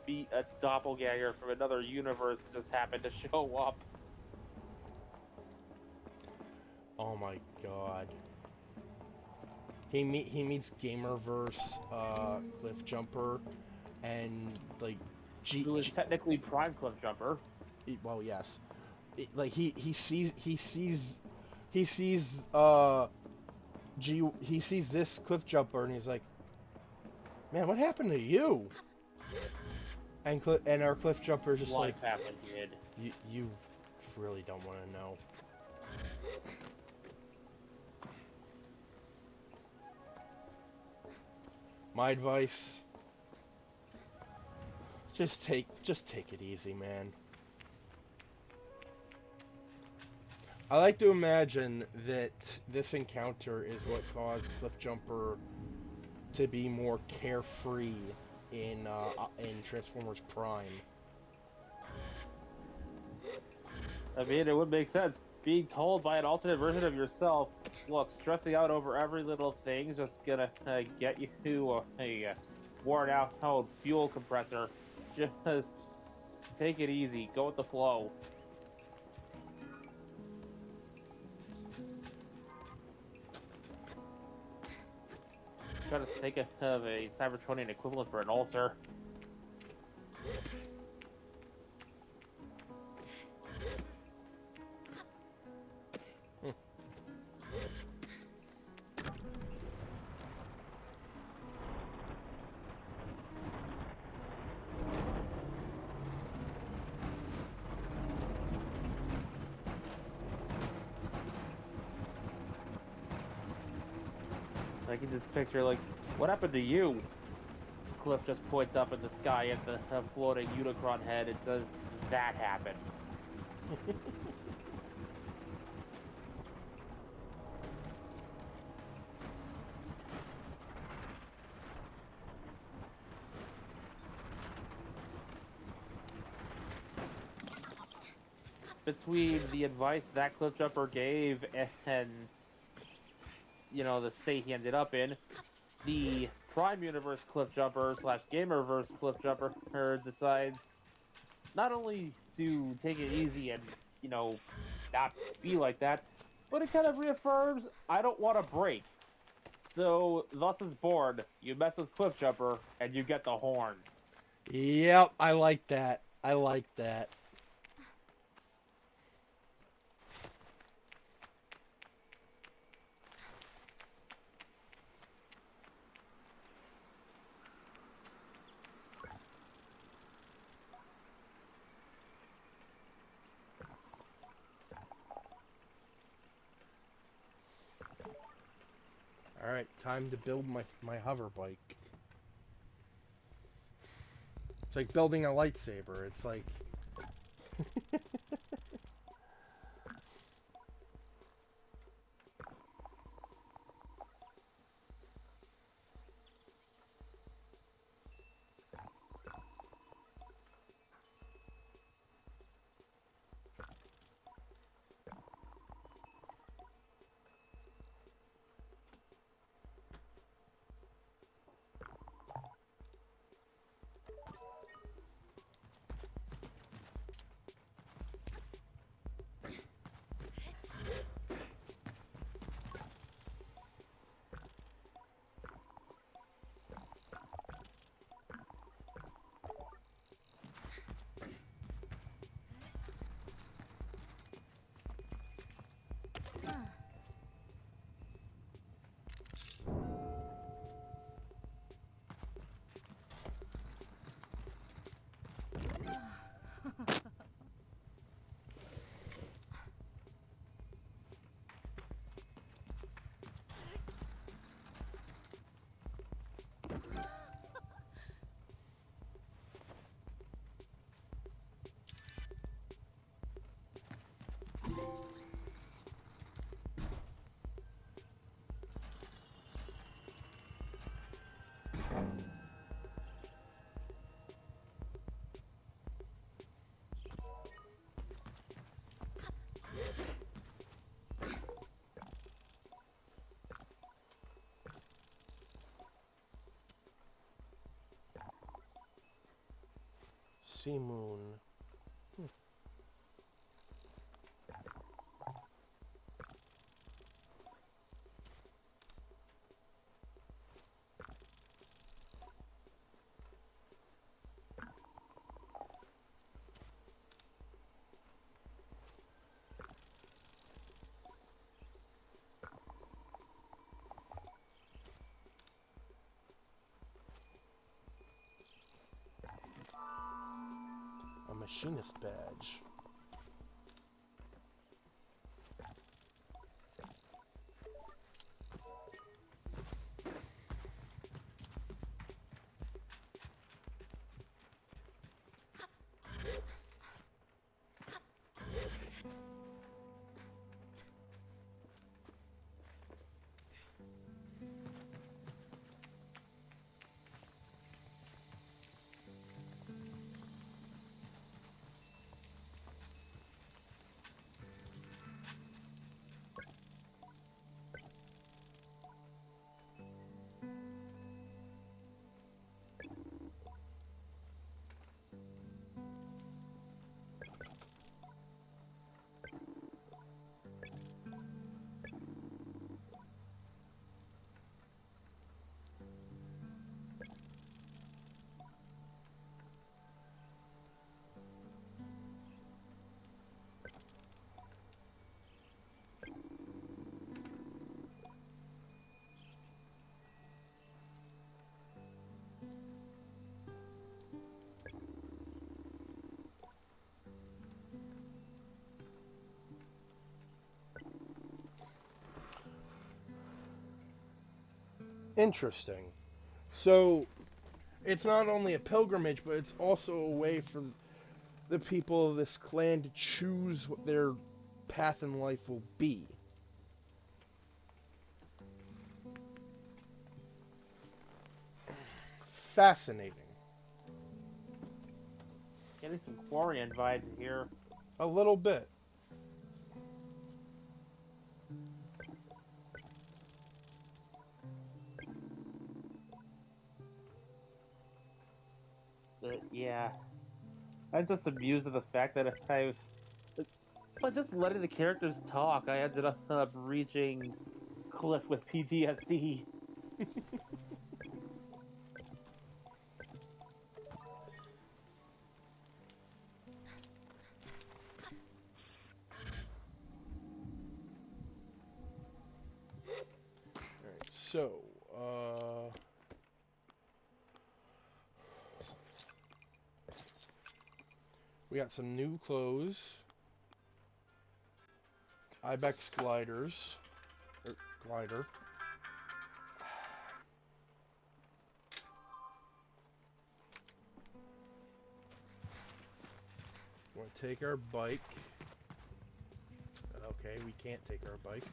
beat a doppelganger from another universe that just happened to show up. Oh my god. He meets Gamerverse Cliff Jumper and like Who is technically Prime Cliff Jumper. well, yes. Like he sees this Cliff Jumper and he's like, "Man, what happened to you?" And our Cliff Jumper is just Life like, happened, kid. You really don't want to know." My advice: just take it easy, man. I like to imagine that this encounter is what caused Cliff Jumper to be more carefree in Transformers Prime. I mean, it would make sense. Being told by an alternate version of yourself, look, stressing out over every little thing is just gonna get you to a worn out fuel compressor. Just take it easy. Go with the flow. Try to think of a Cybertronian equivalent for an ulcer. I can just picture, like, what happened to you? Cliff just points up in the sky at the floating Unicron head and says, that happened. Between the advice that Cliff Jumper gave and you know, the state he ended up in, the Prime Universe Cliff Jumper / Gamerverse Cliff Jumper decides not only to take it easy and, you know, not be like that, but it kind of reaffirms, I don't want to break. So, thus is born, you mess with Cliff Jumper, and you get the horns. Yep, I like that. I like that. Alright, time to build my hover bike. It's like building a lightsaber. It's like... Sea Moon. A machinist badge. Interesting. So, it's not only a pilgrimage, but it's also a way for the people of this clan to choose what their path in life will be. Fascinating. Getting some Quarian vibes here. A little bit. But yeah. I'm just amused at the fact that if by just letting the characters talk, I ended up reaching Cliff with PTSD. Alright, so, we got some new clothes. Ibex gliders. Glider. Want to take our bike. Okay, we can't take our bike.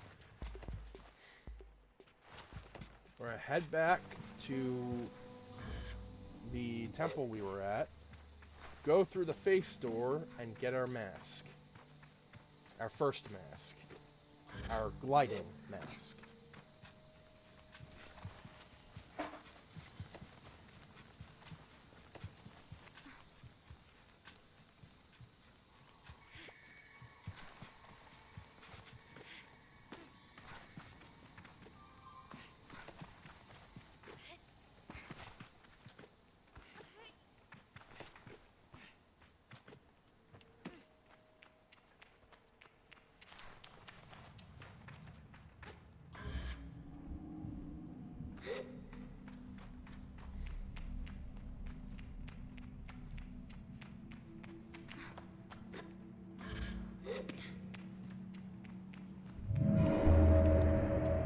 We're gonna head back to the temple we were at, go through the face door, and get our mask. Our first mask. Our gliding mask.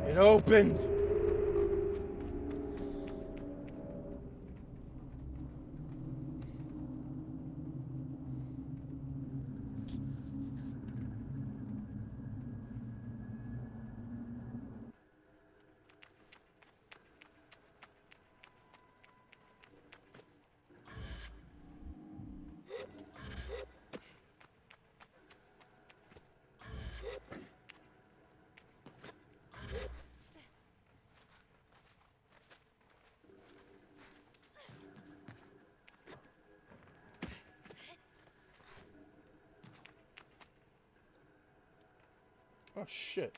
It opened! Oh shit.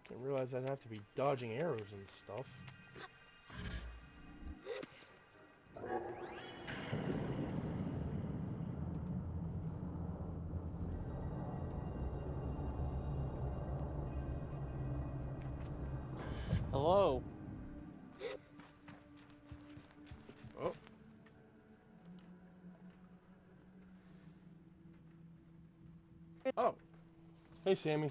Didn't realize I'd have to be dodging arrows and stuff. Hello. Oh. Oh. Hey, Sammy.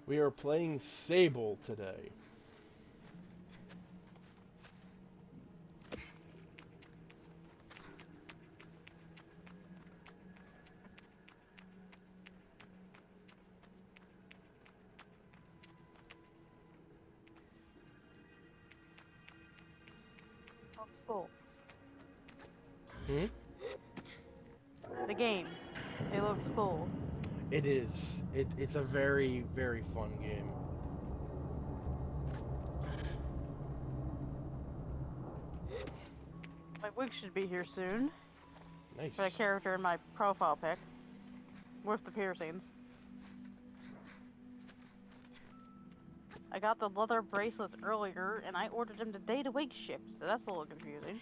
We are playing Sable today. Looks cool. Hmm? The game. It looks cool. It is. It's a very, very fun game. My wig should be here soon. Nice. For the character in my profile pic. With the piercings. I got the leather bracelets earlier, and I ordered them today to wig ship, so that's a little confusing.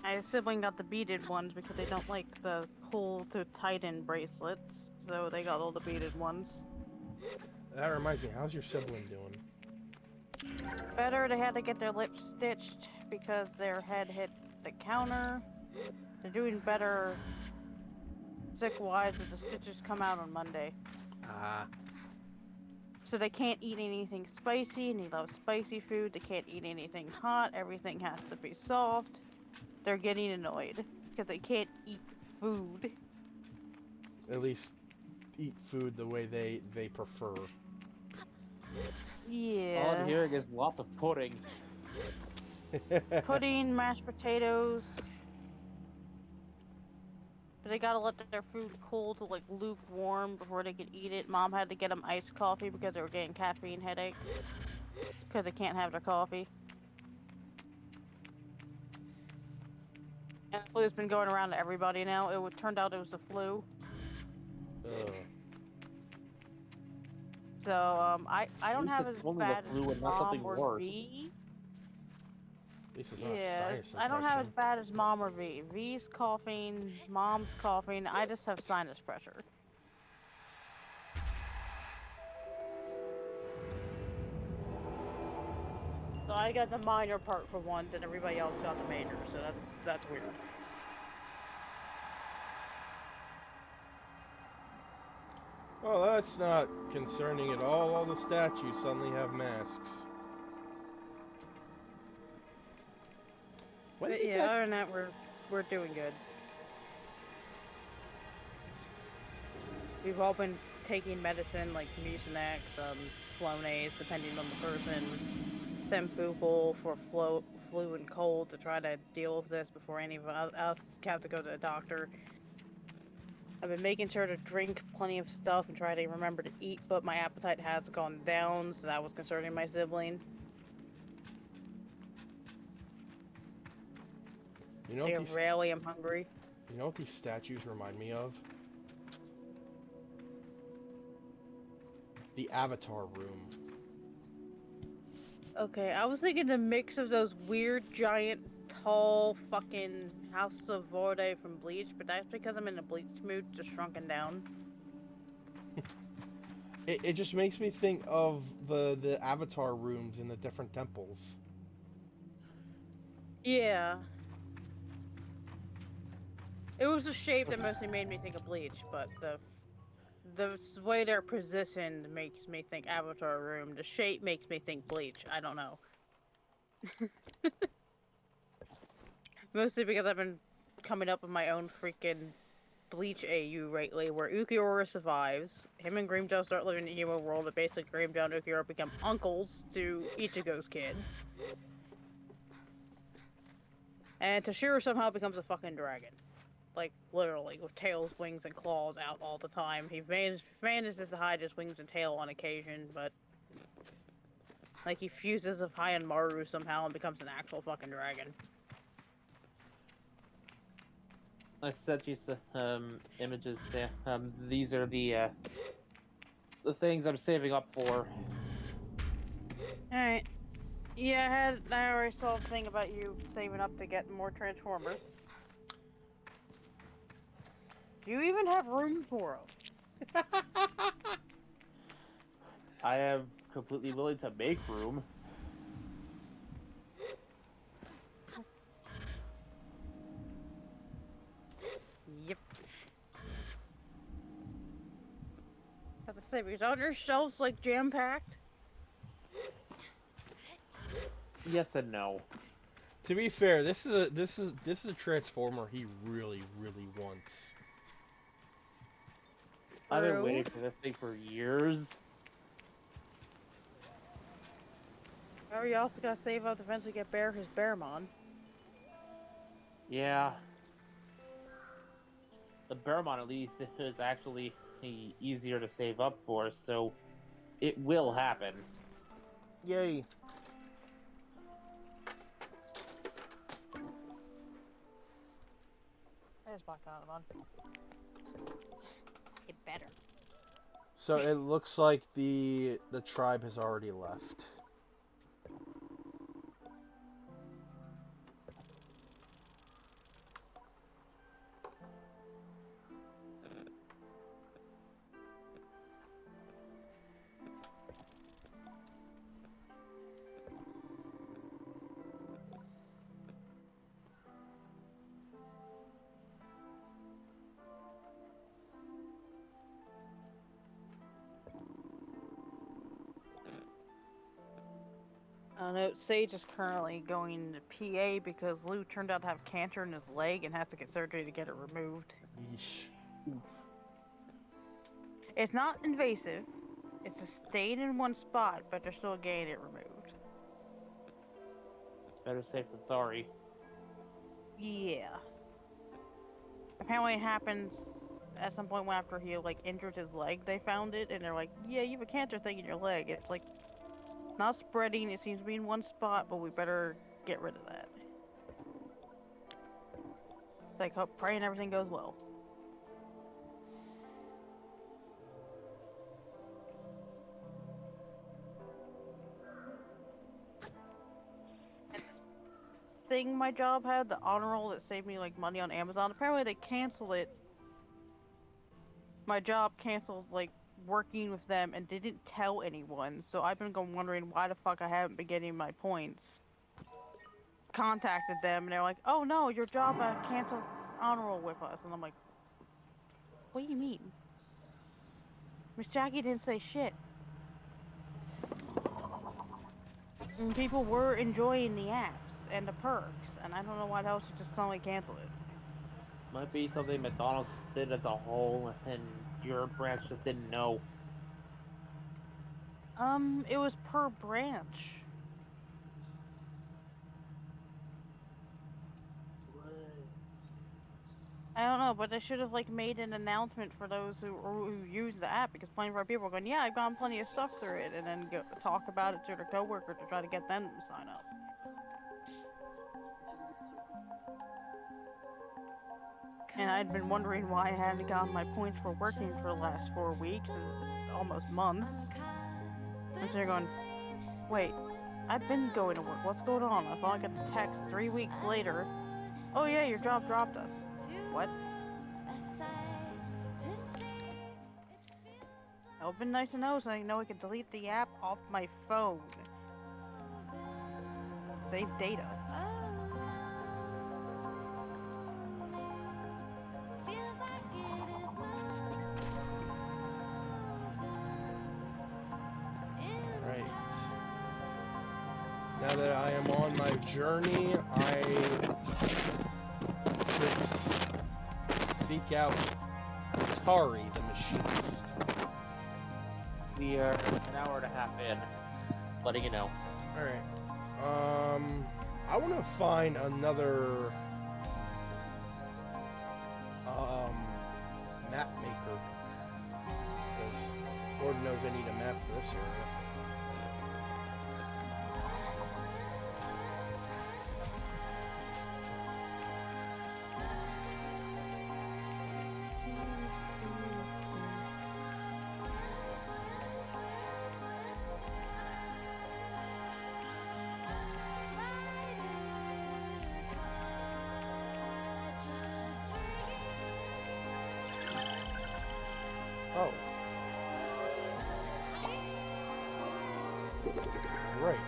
My sibling got the beaded ones because they don't like the pull to tighten bracelets, so they got all the beaded ones. That reminds me, how's your sibling doing? Better, they had to get their lips stitched because their head hit the counter. They're doing better sick-wise, but the stitches come out on Monday. Ah. So they can't eat anything spicy, and they love spicy food. They can't eat anything hot. Everything has to be soft. They're getting annoyed because they can't eat food. At least eat food the way they prefer. Yeah. All I'm hearing is lots of pudding. Pudding, mashed potatoes. But they gotta let their food cool to like lukewarm before they can eat it. Mom had to get them iced coffee because they were getting caffeine headaches. Because they can't have their coffee. And the flu's been going around to everybody now. Turned out it was the flu. Ugh. So, I don't least have it's as only the bad flu as and not Mom something or worse. V. At least it's not a Yeah, sinus I don't have as infection. bad as Mom or V. V's coughing, Mom's coughing. I just have sinus pressure. So I got the minor part for once, and everybody else got the major. So that's weird. Well, that's not concerning at all. All the statues suddenly have masks. When But did yeah, that- other than that, we're doing good. We've all been taking medicine like Mucinex, Flonase, depending on the person, Sembucol for flu and cold to try to deal with this before any of us have to go to the doctor. I've been making sure to drink plenty of stuff and try to remember to eat, but my appetite has gone down, so that was concerning my sibling. You know I what these, rarely am hungry. you know what these statues remind me of? The Avatar room. Okay, I was thinking the mix of those weird, giant, tall, fucking House of Vorde from Bleach, but that's because I'm in a Bleach mood, just shrunken down. It just makes me think of the Avatar rooms in the different temples. Yeah. It was the shape that mostly made me think of Bleach, but the way they're positioned makes me think Avatar Room. The shape makes me think Bleach. I don't know. Mostly because I've been coming up with my own freaking Bleach AU lately, where Ukiura survives. Him and Grimmjow start living in the Emo world, and basically Grimmjow and Ukiura become uncles to Ichigo's kid. And Toshiro somehow becomes a fucking dragon. Like, literally, with tails, wings, and claws out all the time. He manages to hide his wings and tail on occasion, but... like, he fuses with High and Maru somehow and becomes an actual fucking dragon. I sent you some images there. These are the things I'm saving up for. Alright. Yeah, I already saw a thing about you saving up to get more Transformers. Do you even have room for them? I am completely willing to make room. Yep. I have to say, because aren't your shelves like jam-packed? Yes and no. To be fair, this is a Transformer he really wants. I've been True. waiting for this thing for years. Oh, you also gotta save up to eventually get his Bearmon. Yeah. The Bearmon at least is actually easier to save up for, so it will happen. Yay. I just blocked out on. It better. So it looks like the tribe has already left. I don't know, Sage is currently going to PA because Lou turned out to have cancer in his leg and has to get surgery to get it removed. Yeesh. It's not invasive. It's a stain in one spot, but they're still getting it removed. Better safe than sorry. Yeah. Apparently it happens at some point when after he like injured his leg, they found it and they're like, yeah, you have a cancer thing in your leg. It's like not spreading, it seems to be in one spot, but we better get rid of that. It's like, hope, praying everything goes well. And this thing my job had, the honor roll that saved me like money on Amazon, apparently they canceled it. My job canceled like working with them and didn't tell anyone, so I've been wondering why the fuck I haven't been getting my points. Contacted them and they're like, oh no, your job canceled honor roll with us, and I'm like, what do you mean? Miss Jackie didn't say shit. And people were enjoying the apps and the perks, and I don't know why the hell she just suddenly canceled it. Might be something McDonald's did as a whole, and your branch just didn't know. It was per branch. I don't know, but they should have like made an announcement for those who use the app, because plenty of our people are going, yeah, I've gotten plenty of stuff through it, and then talk about it to their coworkers to try to get them to sign up. And I'd been wondering why I hadn't gotten my points for working for the last 4 weeks and almost months. And so they're going, wait, I've been going to work, what's going on? I finally got the text 3 weeks later, oh yeah, your job dropped us. What? It would've been nice to know so I know I could delete the app off my phone. Save data. Now that I am on my journey, I should seek out Atari, the machinist. We are an hour and a half in. Letting you know. Alright. I want to find another map maker. Because Lord knows I need a map for this area. Oh. Right.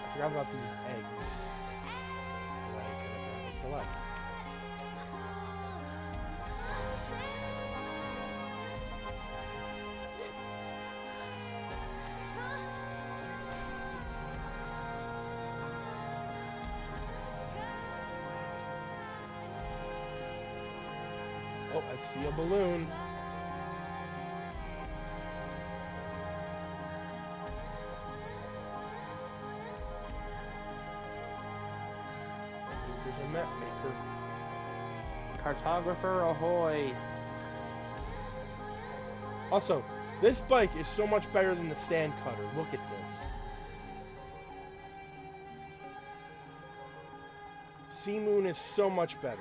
I forgot about these eggs. That I can apparently collect. Oh, I see a balloon. This is a map maker. Cartographer ahoy! Also, this bike is so much better than the sand cutter. Look at this. Sea Moon is so much better.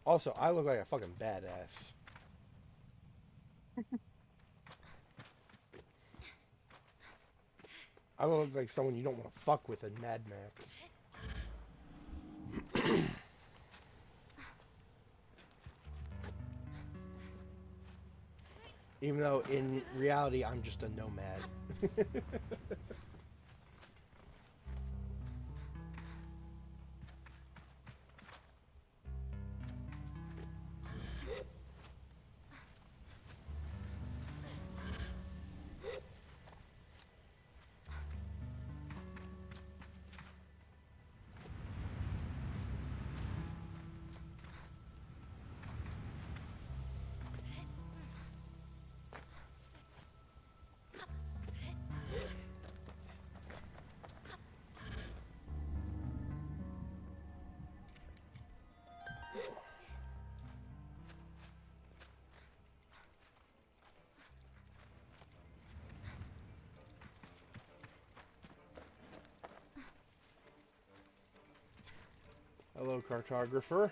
Also, I look like a fucking badass. I look like someone you don't want to fuck with in Mad Max. Even though in reality I'm just a nomad. Hello, cartographer.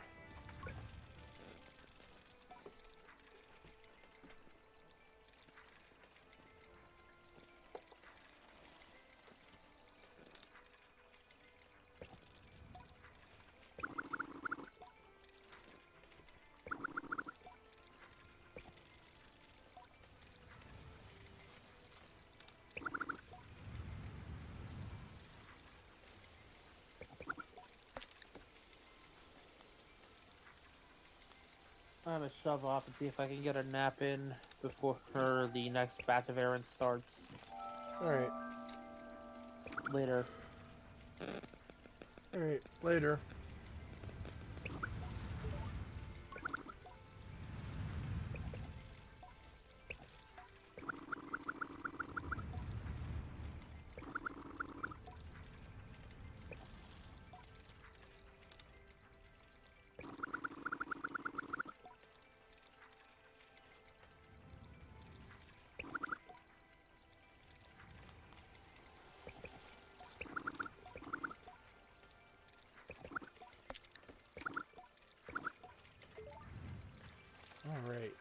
I'm gonna shove off and see if I can get a nap in before the next batch of errands starts. Alright. Later. Alright, later. Alright.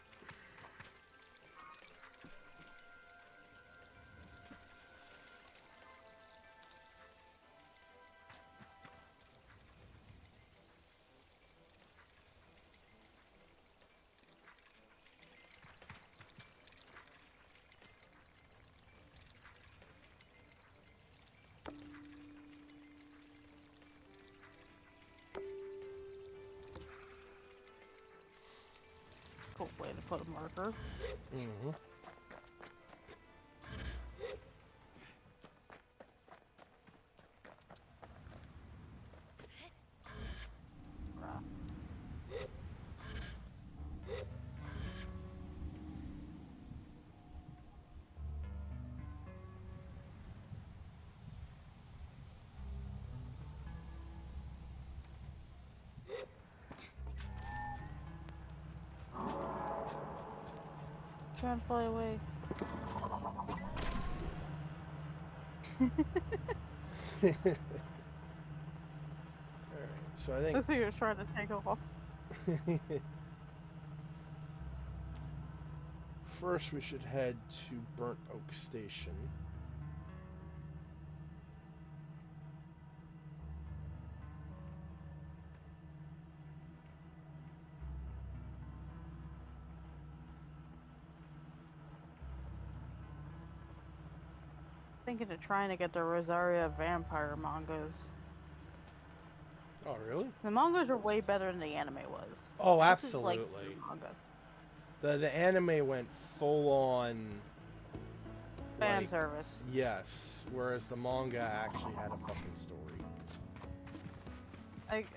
cool way to put a marker. Mm-hmm. Trying to fly away. Alright, so I Let's see you're trying to take off. think first we should head to Burnt Oak Station. Thinking of trying to get the Rosaria vampire mangas. Oh, really? The mangas are way better than the anime was. Oh, I actually like absolutely. the mangas. The anime went full on Fan like, service. yes, whereas the manga actually had a fucking story. Like,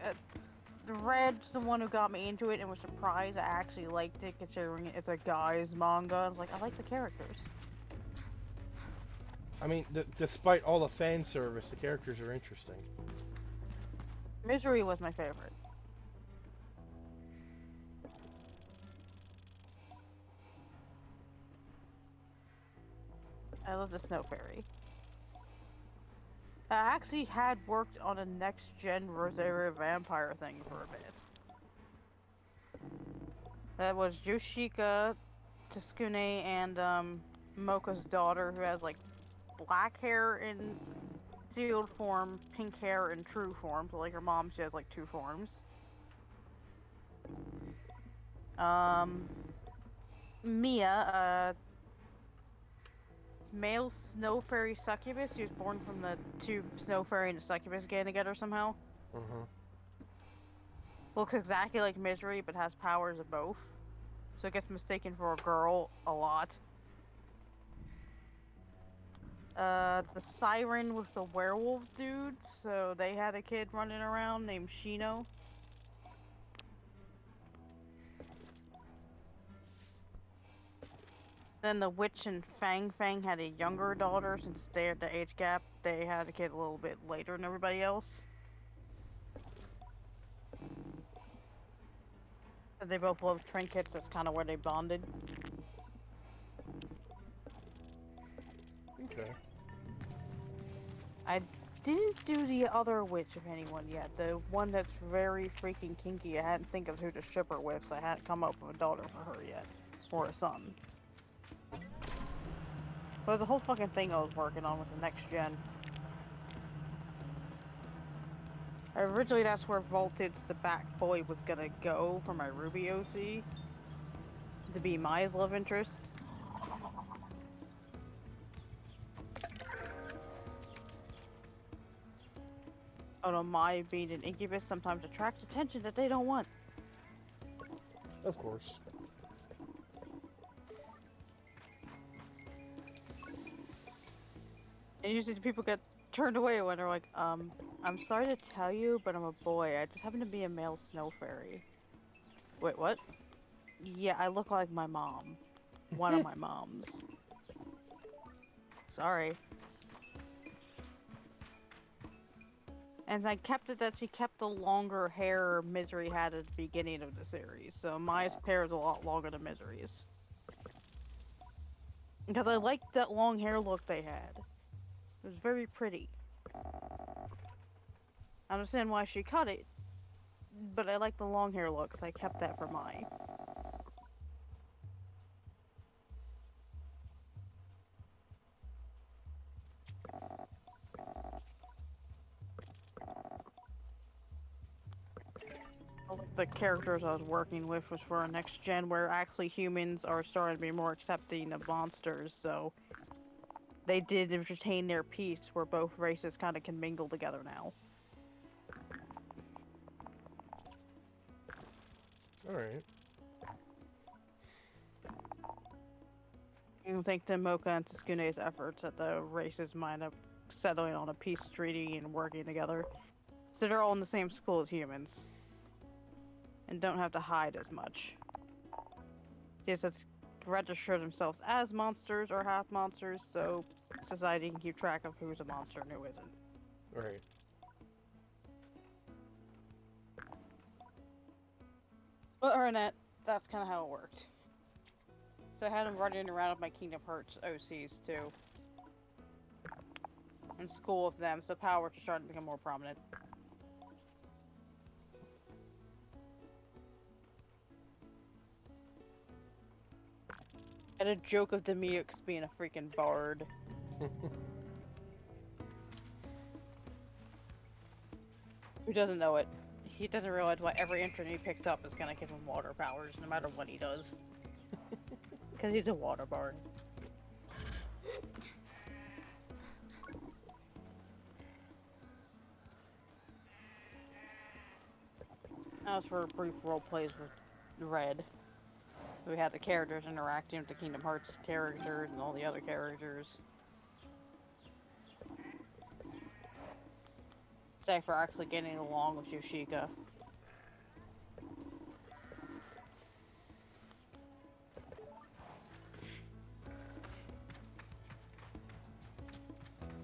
the Red's the one who got me into it and was surprised I actually liked it considering it's a guy's manga. I was like, I like the characters. I mean, despite all the fan service, the characters are interesting. Misery was my favorite. I love the Snow Fairy. I actually had worked on a next-gen Rosaria vampire thing for a bit. That was Yoshika, Tsukune, and Mocha's daughter, who has like black hair in sealed form, pink hair in true form. So like her mom, she has like two forms. Mia, male snow fairy succubus. She was born from the two snow fairy and the succubus getting together somehow. Mm-hmm. Looks exactly like Misery, but has powers of both. So it gets mistaken for a girl a lot. The siren with the werewolf dudes. So they had a kid running around named Shino. Then the witch and Fang Fang had a younger daughter since they had the age gap. They had a kid a little bit later than everybody else. They both love trinkets. That's kind of where they bonded. Okay. I didn't do the other witch of anyone yet. The one that's very freaking kinky. I hadn't think of who to ship her with, so I hadn't come up with a daughter for her yet. Or a son. But the whole fucking thing I was working on was the next gen. Originally, that's where Voltage, the Bat Boy, was gonna go for my Ruby OC. To be Mai's love interest. Although Mai being an incubus sometimes attracts attention that they don't want. Of course. And usually people get turned away when they're like, I'm sorry to tell you, but I'm a boy. I just happen to be a male snow fairy. Wait, what? Yeah, I look like my mom. One of my moms. Sorry. And I kept it that she kept the longer hair Misery had at the beginning of the series. So Mai's hair is a lot longer than Misery's. Because I liked that long hair look they had. It was very pretty. I understand why she cut it, but I like the long hair look, so I kept that for Mai. The characters I was working with was for a next gen where actually humans are starting to be more accepting of monsters, so they did retain their peace where both races kind of can mingle together now. Alright. You don't think Mocha and Tsukune's efforts at the races might up settling on a peace treaty and working together, so they're all in the same school as humans, and don't have to hide as much. Just as register themselves as monsters or half monsters, so society can keep track of who's a monster and who isn't. Right. But other than that, that's kind of how it worked. So I had them running around with my Kingdom Hearts OCs too. In school with them, so powers are starting to become more prominent. I had a joke of Demiux being a freaking bard. Who doesn't know it? He doesn't realize why every entrant he picks up is gonna give him water powers, no matter what he does. Because he's a water bard. As for brief role plays with Red, we had the characters interacting with the Kingdom Hearts characters and all the other characters. Except for actually getting along with Yoshika.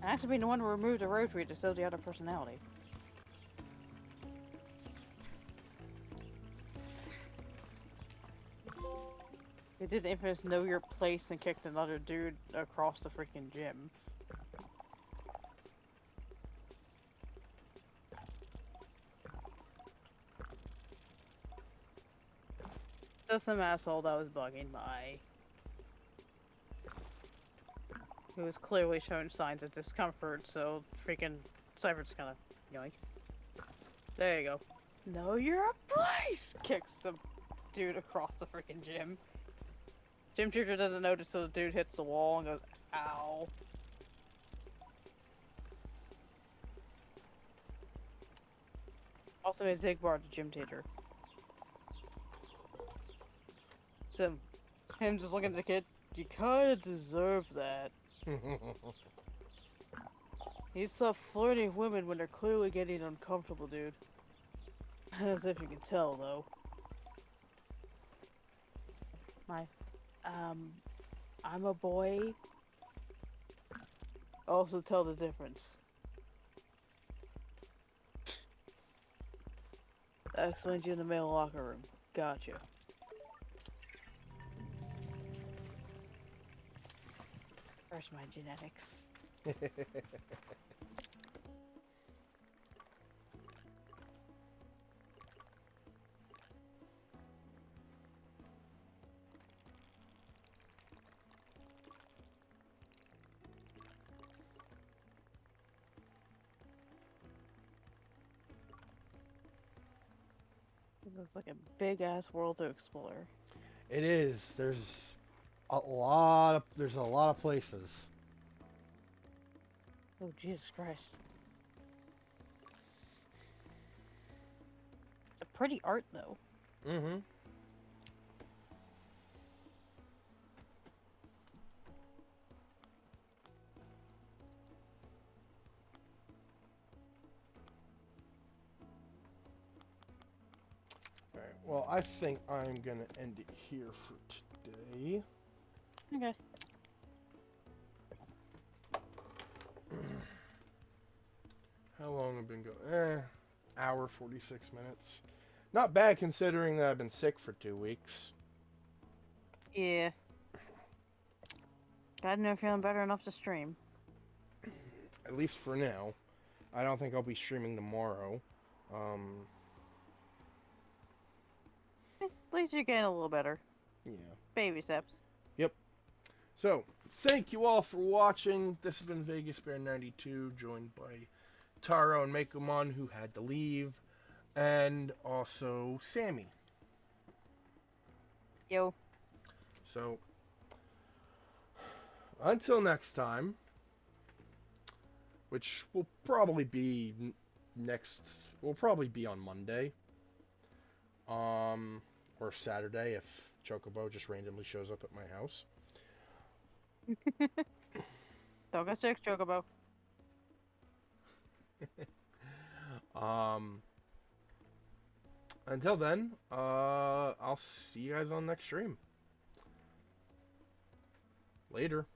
Actually being the one who removed the rotary to show the other personality. He did the infamous know your place and kicked another dude across the freaking gym. So some asshole that was bugging by. Who was clearly showing signs of discomfort, so freaking Cypher's kinda yoink. There you go. Know your place! Kicks the dude across the freaking gym. Gym teacher doesn't notice till the dude hits the wall and goes, ow. Also made Zigbar the gym teacher. So, him just looking at the kid, you kinda deserve that. He's so flirty with women when they're clearly getting uncomfortable, dude. As if you can tell, though. I'm a boy. Also tell the difference. That explains you in the male locker room. Gotcha. Where's my genetics? It looks like a big ass world to explore. It is. There's a lot of places. Oh, Jesus Christ. It's a pretty art, though. Mm-hmm. Alright, well, I think I'm gonna end it here for today. Okay. How long have I been going? Hour 46 minutes. Not bad considering that I've been sick for 2 weeks. Yeah. Glad you're feeling better enough to stream. At least for now. I don't think I'll be streaming tomorrow. At least you're getting a little better. Yeah. Baby steps. So, thank you all for watching. This has been Vegas Bear 92, joined by Taro and Mekomon, who had to leave, and also Sammy. Yo. So, until next time, which will probably be on Monday, or Saturday if Chocobo just randomly shows up at my house. Toga 6, Chocobo. Um, until then, I'll see you guys on next stream. Later.